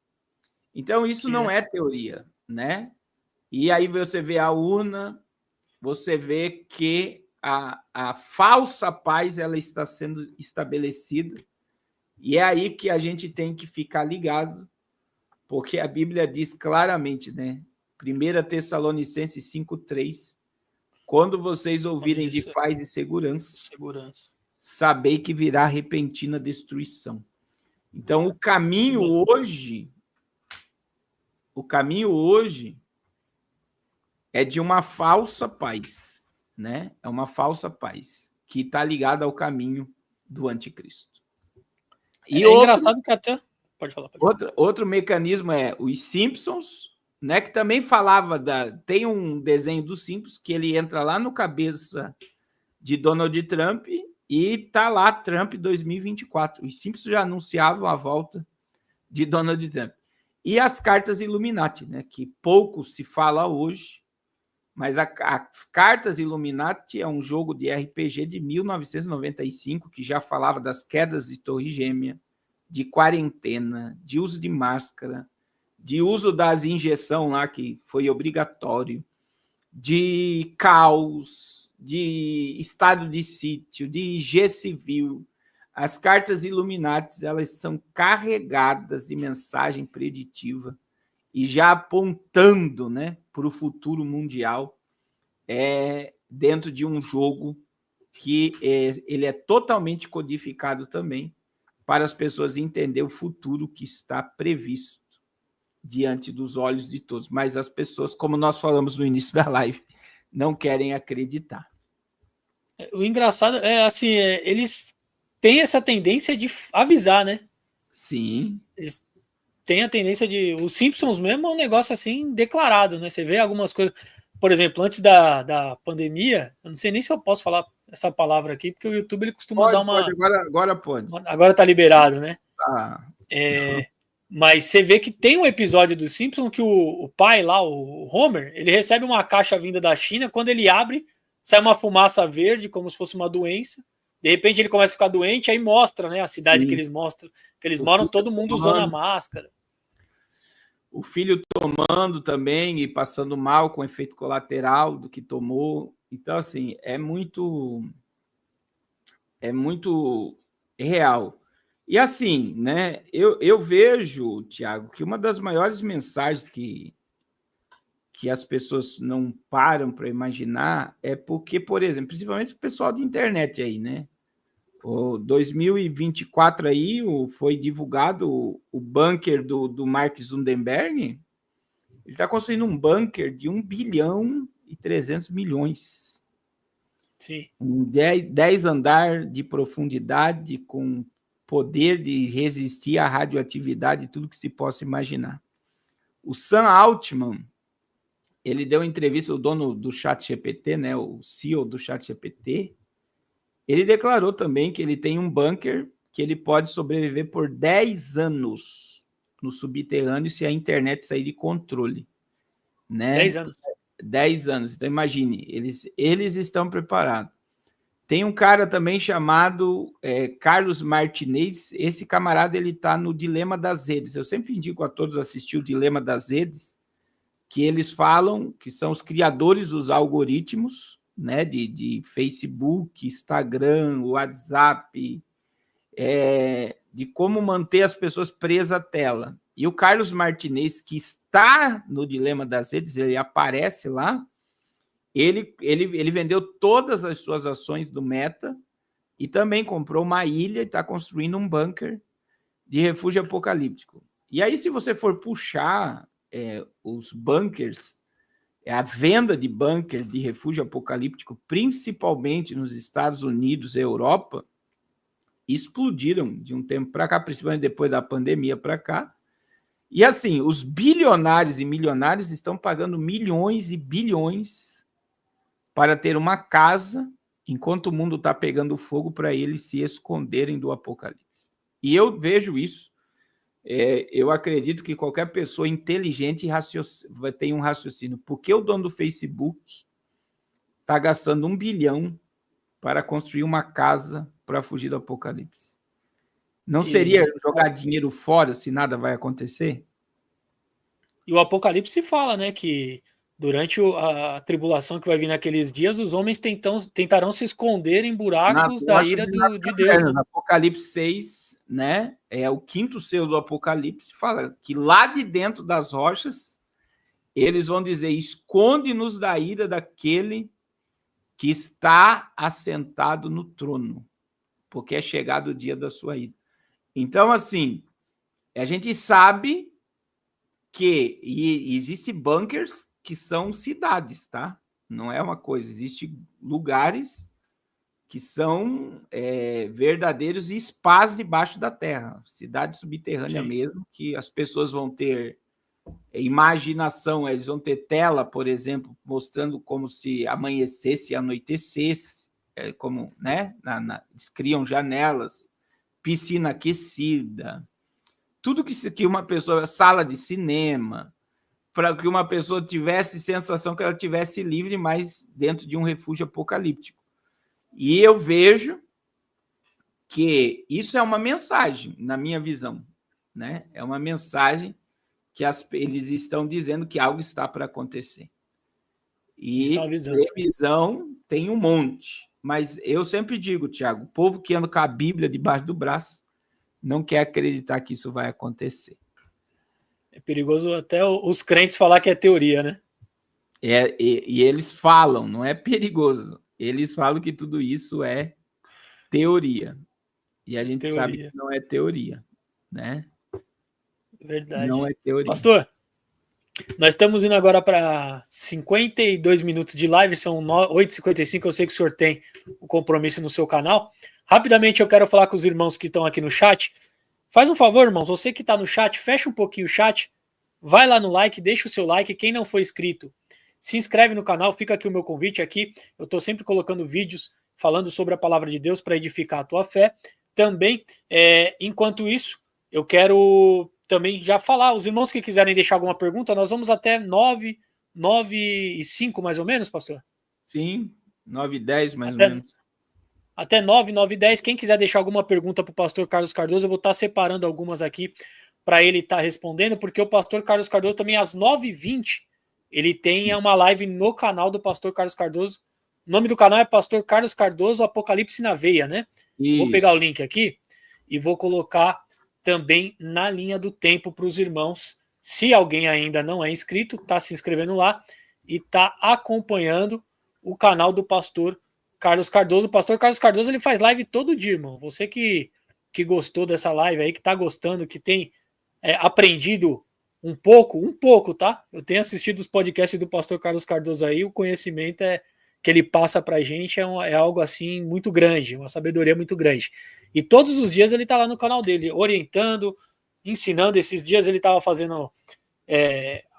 Então, isso não é teoria, né? E aí você vê a urna, você vê que a falsa paz ela está sendo estabelecida, e é aí que a gente tem que ficar ligado, porque a Bíblia diz claramente, né? 1 Tessalonicenses 5:3, quando vocês ouvirem de paz e segurança, sabei que virá repentina destruição. Então, o caminho hoje é de uma falsa paz, né? É uma falsa paz que está ligada ao caminho do anticristo. E engraçado que até... Pode falar. Outro mecanismo é os Simpsons, né? Que também falava tem um desenho dos Simpsons que ele entra lá no cabeça de Donald Trump e tá lá Trump 2024. Os Simpsons já anunciavam a volta de Donald Trump. E as cartas Illuminati, né? Que pouco se fala hoje, mas as cartas Illuminati é um jogo de RPG de 1995 que já falava das quedas de Torre Gêmea, de quarentena, de uso de máscara, de uso das injeções lá que foi obrigatório, de caos, de estado de sítio, de IG civil. As cartas Illuminati, elas são carregadas de mensagem preditiva e já apontando, né, para o futuro mundial, dentro de um jogo que ele é totalmente codificado também para as pessoas entenderem o futuro que está previsto diante dos olhos de todos. Mas as pessoas, como nós falamos no início da live, não querem acreditar. O engraçado é assim, eles têm essa tendência de avisar, né? Sim. Eles têm a tendência de... Os Simpsons mesmo é um negócio assim declarado, né? Você vê algumas coisas... Por exemplo, antes da pandemia, eu não sei nem se eu posso falar essa palavra aqui, porque o YouTube ele costuma dar uma... Agora pode. Agora tá liberado, né? Mas você vê que tem um episódio dos Simpsons que o pai lá, o Homer, ele recebe uma caixa vinda da China, quando ele abre, sai uma fumaça verde, como se fosse uma doença. De repente ele começa a ficar doente, aí mostra, né, a cidade que eles mostram, que eles moram, todo mundo usando a máscara. O filho tomando também e passando mal com efeito colateral do que tomou. Então, assim, é muito real. E assim, né, eu vejo, Tiago, que uma das maiores mensagens que as pessoas não param para imaginar é porque, por exemplo, principalmente o pessoal de internet aí, né? O 2024 aí foi divulgado o bunker do Mark Zuckerberg. Ele está construindo um bunker de 1 bilhão e 300 milhões. Sim. 10 andar de profundidade, com poder de resistir à radioatividade e tudo que se possa imaginar. O Sam Altman, ele deu entrevista, o dono do ChatGPT, né, o CEO do ChatGPT, ele declarou também que ele tem um bunker que ele pode sobreviver por 10 anos no subterrâneo se a internet sair de controle. Né? 10 anos. 10 anos. Então, imagine, eles estão preparados. Tem um cara também chamado Carlos Martinez. Esse camarada, ele está no Dilema das Redes. Eu sempre indico a todos assistir o Dilema das Redes, que eles falam que são os criadores dos algoritmos, né, de Facebook, Instagram, WhatsApp, de como manter as pessoas presas à tela. E o Carlos Martinez, que está no Dilema das Redes, ele aparece lá, ele vendeu todas as suas ações do Meta e também comprou uma ilha e está construindo um bunker de refúgio apocalíptico. E aí, se você for puxar os bunkers, a venda de bunker de refúgio apocalíptico, principalmente nos Estados Unidos e Europa, explodiram de um tempo para cá, principalmente depois da pandemia para cá. E assim, os bilionários e milionários estão pagando milhões e bilhões para ter uma casa, enquanto o mundo está pegando fogo, para eles se esconderem do apocalipse. E eu vejo isso. Eu acredito que qualquer pessoa inteligente vai ter um raciocínio. Por que o dono do Facebook está gastando 1 bilhão para construir uma casa para fugir do apocalipse? Não seria jogar dinheiro fora se nada vai acontecer? E o Apocalipse fala, né, que durante a tribulação que vai vir naqueles dias, os homens tentarão se esconder em buracos da ira de Deus. Né? Apocalipse 6, né, é o 5º selo do Apocalipse, fala que lá de dentro das rochas, eles vão dizer, esconde-nos da ira daquele que está assentado no trono, porque é chegado o dia da sua ira. Então, assim, a gente sabe que existem bunkers que são cidades, tá? Não é uma coisa, existem lugares que são verdadeiros spas debaixo da terra, cidade subterrânea. Sim. Mesmo, que as pessoas vão ter imaginação, eles vão ter tela, por exemplo, mostrando como se amanhecesse e anoitecesse, como, né? Eles criam janelas, piscina aquecida, tudo que uma pessoa, sala de cinema, para que uma pessoa tivesse sensação que ela tivesse livre, mas dentro de um refúgio apocalíptico. E eu vejo que isso é uma mensagem, na minha visão, né? É uma mensagem que eles estão dizendo que algo está para acontecer. E previsão tem um monte. Mas eu sempre digo, Tiago, o povo que anda com a Bíblia debaixo do braço não quer acreditar que isso vai acontecer. É perigoso até os crentes falar que é teoria, né? E eles falam, não é perigoso. Eles falam que tudo isso é teoria. E a gente sabe que não é teoria, né? Verdade. Não é teoria. Pastor, nós estamos indo agora para 52 minutos de live, são 8h55, eu sei que o senhor tem o compromisso no seu canal. Rapidamente eu quero falar com os irmãos que estão aqui no chat. Faz um favor, irmãos, você que está no chat, fecha um pouquinho o chat, vai lá no like, deixa o seu like. Quem não for inscrito, se inscreve no canal, fica aqui o meu convite aqui. Eu estou sempre colocando vídeos falando sobre a palavra de Deus para edificar a tua fé. Também, enquanto isso, eu quero também já falar, os irmãos que quiserem deixar alguma pergunta, nós vamos até 9h05 mais ou menos, pastor? Sim, 9h10 mais ou menos. Até 9h10, quem quiser deixar alguma pergunta para o pastor Carlos Cardoso, eu vou estar separando algumas aqui para ele estar respondendo, porque o pastor Carlos Cardoso também às 9h20, ele tem uma live no canal do pastor Carlos Cardoso. O nome do canal é Pastor Carlos Cardoso Apocalipse na Veia, né? Vou pegar o link aqui e vou colocar também na linha do tempo para os irmãos. Se alguém ainda não é inscrito, está se inscrevendo lá e está acompanhando o canal do pastor Carlos Cardoso. O pastor Carlos Cardoso ele faz live todo dia, irmão. Você que gostou dessa live aí, que está gostando, que tem aprendido um pouco, tá? Eu tenho assistido os podcasts do pastor Carlos Cardoso aí, o conhecimento que ele passa pra gente é algo assim muito grande, uma sabedoria muito grande. E todos os dias ele tá lá no canal dele, orientando, ensinando. Esses dias ele tava fazendo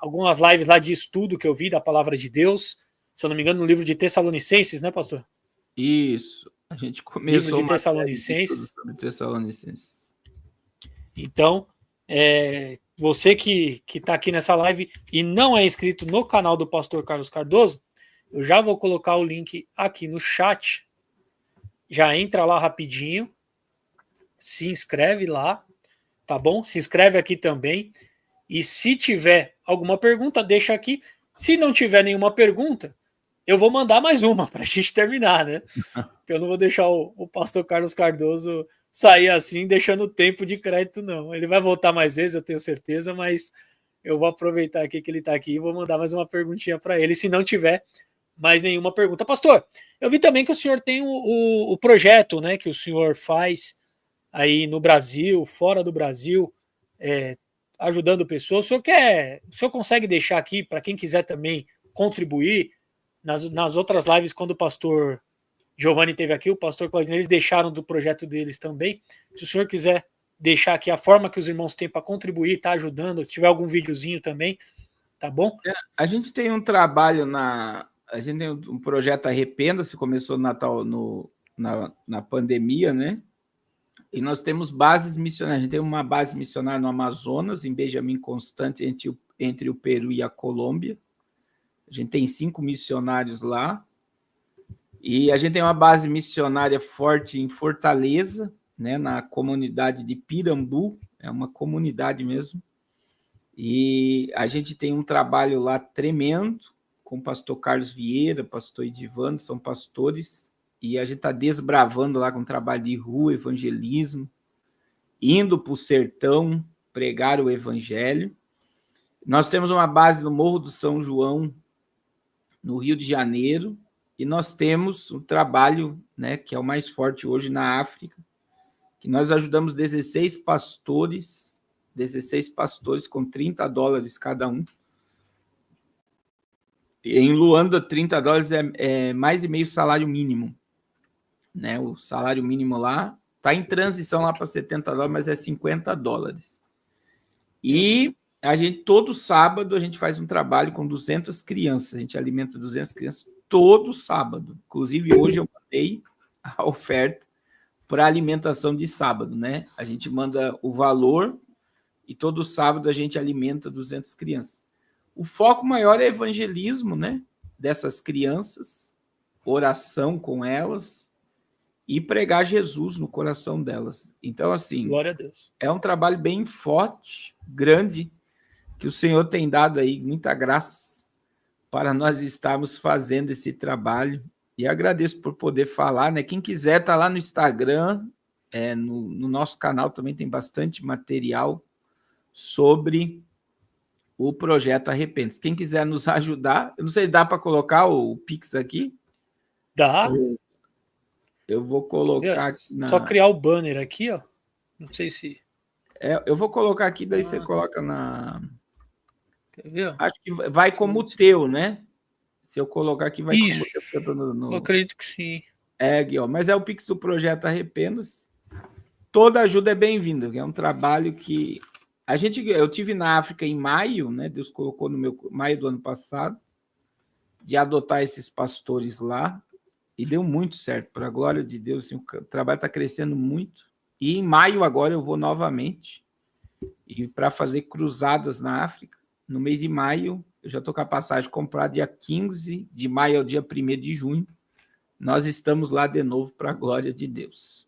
algumas lives lá de estudo que eu vi da palavra de Deus, se eu não me engano, no livro de Tessalonicenses, né, pastor? Isso. A gente começou livro de Tessalonicenses. Sobre Tessalonicenses. Então, você que está aqui nessa live e não é inscrito no canal do pastor Carlos Cardoso, eu já vou colocar o link aqui no chat. Já entra lá rapidinho, se inscreve lá, tá bom? Se inscreve aqui também. E se tiver alguma pergunta, deixa aqui. Se não tiver nenhuma pergunta, eu vou mandar mais uma para a gente terminar, né? Porque eu não vou deixar o pastor Carlos Cardoso sair assim, deixando tempo de crédito, não. Ele vai voltar mais vezes, eu tenho certeza, mas eu vou aproveitar aqui que ele está aqui e vou mandar mais uma perguntinha para ele, se não tiver mais nenhuma pergunta. Pastor, eu vi também que o senhor tem o projeto, né, que o senhor faz aí no Brasil, fora do Brasil, ajudando pessoas. O senhor consegue deixar aqui, para quem quiser também contribuir, nas outras lives, quando o pastor Giovanni esteve aqui, o pastor Claudinei, eles deixaram do projeto deles também. Se o senhor quiser deixar aqui a forma que os irmãos têm para contribuir, tá ajudando, se tiver algum videozinho também, tá bom? A gente tem um trabalho a gente tem um projeto Arrependa-se, começou no Natal, na pandemia, né? E nós temos bases missionárias. A gente tem uma base missionária no Amazonas, em Benjamin Constante, entre o Peru e a Colômbia. A gente tem 5 missionários lá. E a gente tem uma base missionária forte em Fortaleza, né, na comunidade de Pirambu, é uma comunidade mesmo. E a gente tem um trabalho lá tremendo, com o pastor Carlos Vieira, pastor Edivando, são pastores, e a gente está desbravando lá com trabalho de rua, evangelismo, indo para o sertão, pregar o evangelho. Nós temos uma base no Morro do São João, no Rio de Janeiro, e nós temos um trabalho, né, que é o mais forte hoje na África, que nós ajudamos 16 pastores com $30 cada um. Em Luanda, $30 é mais e meio salário mínimo, né? O salário mínimo lá está em transição lá para $70, mas é $50. E a gente, todo sábado, a gente faz um trabalho com 200 crianças. A gente alimenta 200 crianças todo sábado. Inclusive, hoje eu mandei a oferta para alimentação de sábado, né? A gente manda o valor e todo sábado a gente alimenta 200 crianças. O foco maior é evangelismo, né? Dessas crianças, oração com elas e pregar Jesus no coração delas. Então, assim, glória a Deus. É um trabalho bem forte, grande, que o Senhor tem dado aí muita graça para nós estarmos fazendo esse trabalho. E agradeço por poder falar, né? Quem quiser, tá lá no Instagram, no nosso canal também tem bastante material sobre o projeto Arrependa-se. Quem quiser nos ajudar, eu não sei se dá para colocar o Pix aqui. Dá. Eu vou colocar... Só criar o banner aqui, ó. Não sei se... eu vou colocar aqui, daí você coloca na... Quer ver? Acho que vai como o teu, né? Se eu colocar aqui, vai isso. como o teu. Eu acredito que sim. Aqui, ó. Mas é o Pix do projeto Arrependa-se. Toda ajuda é bem-vinda, é um trabalho que... Eu tive na África em maio, né? Deus colocou no meu maio do ano passado, de adotar esses pastores lá, e deu muito certo, para a glória de Deus. Assim, o trabalho está crescendo muito. E em maio agora eu vou novamente, e para fazer cruzadas na África. No mês de maio, eu já estou com a passagem comprada dia 15 de maio ao dia 1º de junho. Nós estamos lá de novo para a glória de Deus.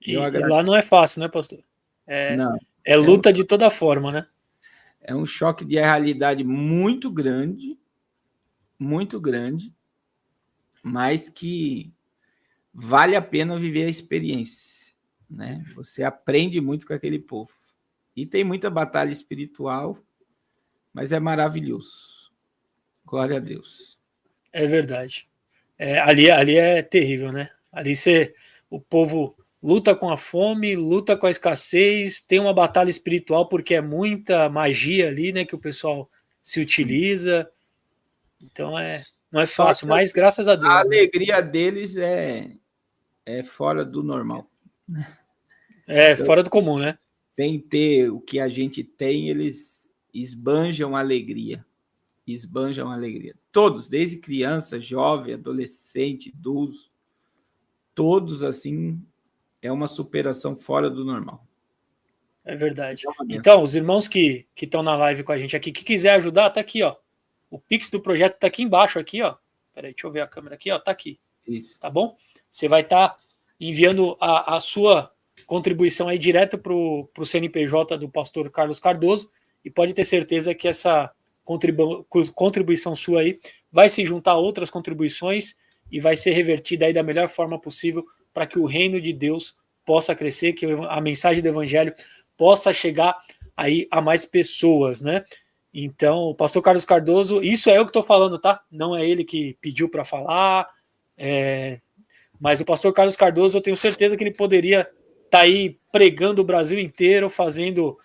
E lá não é fácil, né, pastor? Não. É luta de toda forma, né? É um choque de realidade muito grande, mas que vale a pena viver a experiência, né? Você aprende muito com aquele povo. E tem muita batalha espiritual, mas é maravilhoso. Glória a Deus. É verdade. Ali é terrível, né? Ali o povo luta com a fome, luta com a escassez, tem uma batalha espiritual porque é muita magia ali, né? Que o pessoal se utiliza. Então não é fácil, mas graças a Deus. A alegria deles é fora do normal. Então, fora do comum, né? Sem ter o que a gente tem, eles esbanjam alegria. Esbanjam alegria. Todos, desde criança, jovem, adolescente, idoso, todos assim, é uma superação fora do normal. É verdade. Então, os irmãos que estão na live com a gente aqui, que quiser ajudar, tá aqui, ó. O Pix do projeto tá aqui embaixo, aqui, ó. Peraí, deixa eu ver a câmera aqui, ó. Tá aqui. Isso. Tá bom? Você vai estar enviando a sua contribuição aí direto pro CNPJ do pastor Carlos Cardoso e pode ter certeza que essa contribuição sua aí vai se juntar a outras contribuições e vai ser revertida aí da melhor forma possível para que o reino de Deus possa crescer, que a mensagem do evangelho possa chegar aí a mais pessoas, né? Então, o pastor Carlos Cardoso, isso é eu que estou falando, tá? Não é ele que pediu para falar, mas o pastor Carlos Cardoso, eu tenho certeza que ele poderia estar aí pregando o Brasil inteiro, fazendo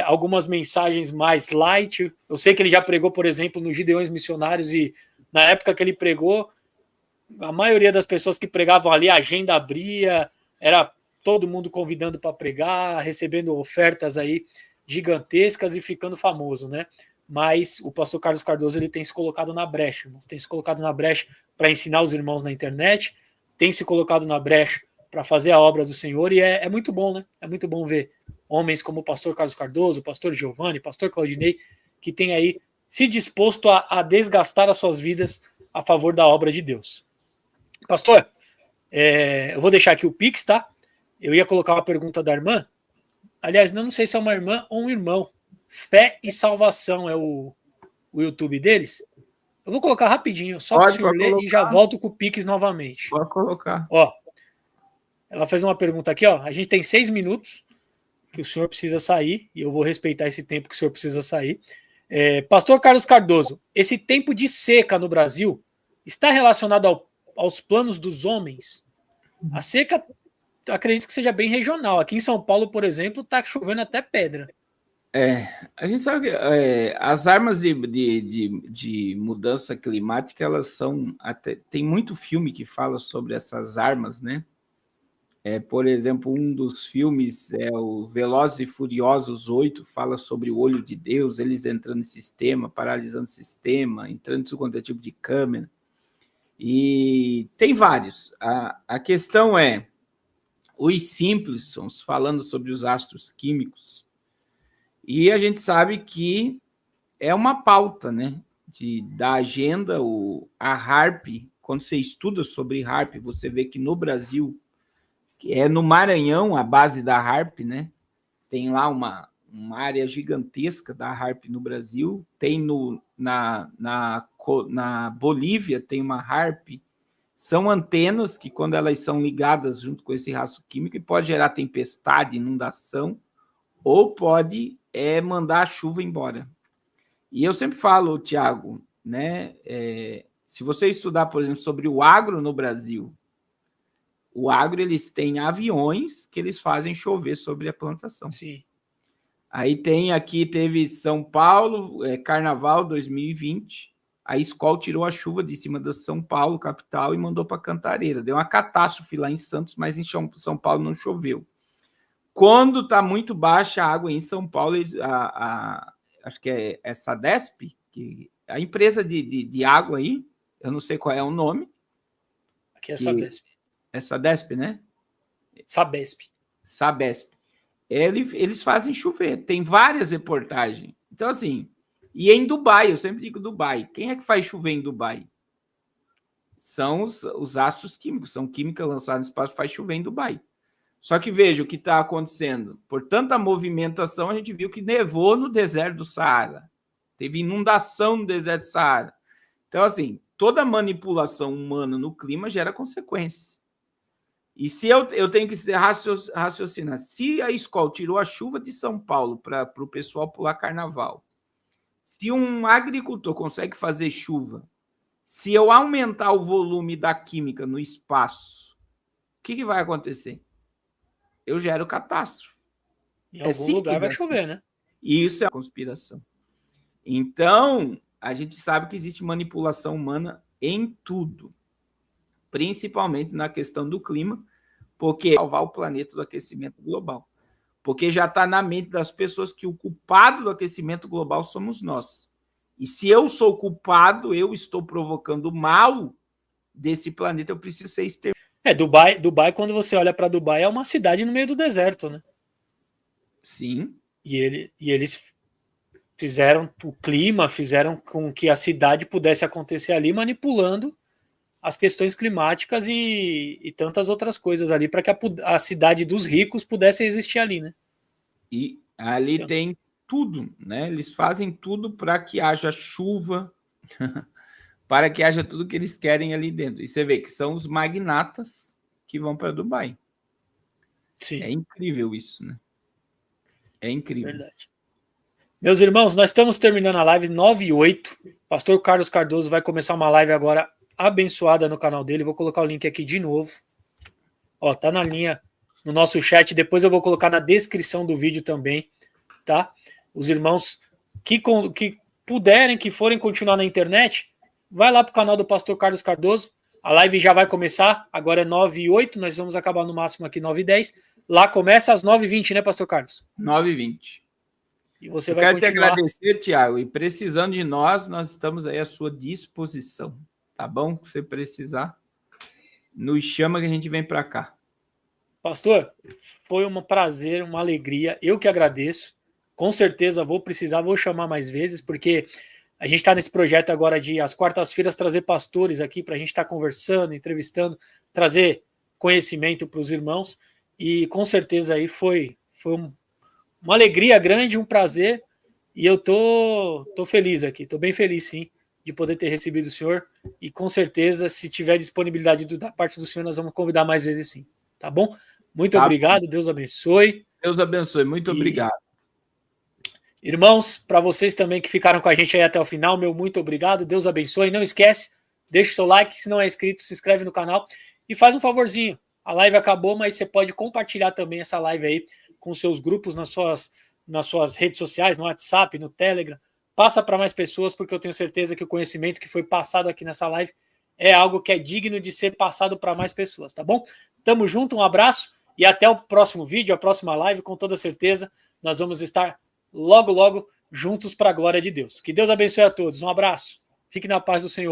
algumas mensagens mais light. Eu sei que ele já pregou, por exemplo, no Gideões Missionários, e na época que ele pregou, a maioria das pessoas que pregavam ali, a agenda abria, era todo mundo convidando para pregar, recebendo ofertas aí gigantescas e ficando famoso, né? Mas o pastor Carlos Cardoso, ele tem se colocado na brecha, tem se colocado na brecha para ensinar os irmãos na internet, tem se colocado na brecha para fazer a obra do Senhor, e é muito bom, né? É muito bom ver homens como o pastor Carlos Cardoso, o pastor Giovanni, o pastor Claudinei, que tem aí se disposto a desgastar as suas vidas a favor da obra de Deus. Pastor, eu vou deixar aqui o Pix, tá? Eu ia colocar uma pergunta da irmã. Aliás, não sei se é uma irmã ou um irmão. Fé e Salvação é o YouTube deles. Eu vou colocar rapidinho, só para o senhor ler e já volto com o Pix novamente. Pode colocar. Ó, ela fez uma pergunta aqui, ó. A gente tem 6 minutos que o senhor precisa sair, e eu vou respeitar esse tempo que o senhor precisa sair. Pastor Carlos Cardoso, esse tempo de seca no Brasil está relacionado aos planos dos homens? A seca, acredito que seja bem regional. Aqui em São Paulo, por exemplo, está chovendo até pedra. A gente sabe que as armas de mudança climática, elas são tem muito filme que fala sobre essas armas, né? Por exemplo, um dos filmes é o Velozes e Furiosos 8, fala sobre o olho de Deus, eles entrando em sistema, paralisando o sistema, entrando em todo quanto é tipo de câmera. E tem vários. A questão é, os Simpsons falando sobre os astros químicos, e a gente sabe que é uma pauta, né, da agenda, a HAARP. Quando você estuda sobre HAARP, você vê que no Brasil, que é no Maranhão a base da HAARP, né, tem lá uma área gigantesca da HAARP no Brasil, tem na Bolívia tem uma HAARP. São antenas que, quando elas são ligadas junto com esse rastro químico, pode gerar tempestade, inundação, ou pode mandar a chuva embora. E eu sempre falo, Tiago, né, se você estudar, por exemplo, sobre o agro no Brasil, o agro, eles têm aviões que eles fazem chover sobre a plantação. Sim. Aí teve São Paulo, Carnaval 2020, a Skol tirou a chuva de cima da São Paulo, capital, e mandou para Cantareira. Deu uma catástrofe lá em Santos, mas em São Paulo não choveu. Quando está muito baixa a água em São Paulo, acho que é essa Sabesp, que a empresa de água aí, eu não sei qual é o nome. Aqui é Sabesp. É Sabesp, né? Sabesp. eles fazem chover. Tem várias reportagens. Então, assim, e em Dubai, eu sempre digo Dubai. Quem é que faz chover em Dubai? São os astros químicos, são química lançada no espaço, faz chover em Dubai. Só que veja o que está acontecendo. Por tanta movimentação, a gente viu que nevou no deserto do Saara. Teve inundação no deserto do Saara. Então, assim, toda manipulação humana no clima gera consequências. E se eu tenho que raciocinar, se a escola tirou a chuva de São Paulo para o pessoal pular carnaval, se um agricultor consegue fazer chuva, se eu aumentar o volume da química no espaço, o que vai acontecer? Eu gero catástrofe. Em algum lugar vai chover, né? Isso é a conspiração. Então, a gente sabe que existe manipulação humana em tudo, principalmente na questão do clima, porque salvar o planeta do aquecimento global. Porque já está na mente das pessoas que o culpado do aquecimento global somos nós. E se eu sou culpado, eu estou provocando o mal desse planeta, eu preciso ser exterminado. Dubai, quando você olha para Dubai, é uma cidade no meio do deserto, né? Sim. E eles fizeram o clima, fizeram com que a cidade pudesse acontecer ali, manipulando as questões climáticas e tantas outras coisas ali, para que a cidade dos ricos pudesse existir ali, né? E ali então, tem tudo, né? Eles fazem tudo para que haja chuva, para que haja tudo que eles querem ali dentro. E você vê que são os magnatas que vão para Dubai. Sim. É incrível isso, né? É incrível. Verdade. Meus irmãos, nós estamos terminando a live 9h08. Pastor Carlos Cardoso vai começar uma live agora abençoada no canal dele. Vou colocar o link aqui de novo. Ó, tá na linha no nosso chat. Depois eu vou colocar na descrição do vídeo também, tá? Os irmãos que puderem, que forem continuar na internet, vai lá pro canal do Pastor Carlos Cardoso. A live já vai começar. Agora é 9h08. Nós vamos acabar no máximo aqui 9h10. Lá começa às 9h20, né, Pastor Carlos? 9h20. E você vai continuar. Quero te agradecer, Tiago, e precisando de nós estamos aí à sua disposição, tá bom? Se você precisar, nos chama que a gente vem para cá. Pastor, foi um prazer, uma alegria, eu que agradeço, com certeza vou chamar mais vezes, porque a gente está nesse projeto agora de, às quartas-feiras, trazer pastores aqui para a gente estar conversando, entrevistando, trazer conhecimento para os irmãos, e com certeza aí foi uma alegria grande, um prazer, e eu tô feliz aqui, tô bem feliz sim, de poder ter recebido o senhor, e com certeza, se tiver disponibilidade da parte do senhor, nós vamos convidar mais vezes sim, tá bom? Muito obrigado, Deus abençoe. Deus abençoe, muito obrigado. Irmãos, para vocês também que ficaram com a gente aí até o final, meu muito obrigado, Deus abençoe, não esquece, deixa o seu like, se não é inscrito, se inscreve no canal, e faz um favorzinho, a live acabou, mas você pode compartilhar também essa live aí, com seus grupos nas suas redes sociais, no WhatsApp, no Telegram. Passa para mais pessoas, porque eu tenho certeza que o conhecimento que foi passado aqui nessa live é algo que é digno de ser passado para mais pessoas, tá bom? Tamo junto, um abraço e até o próximo vídeo, a próxima live, com toda certeza. Nós vamos estar logo, logo juntos para a glória de Deus. Que Deus abençoe a todos. Um abraço. Fique na paz do Senhor.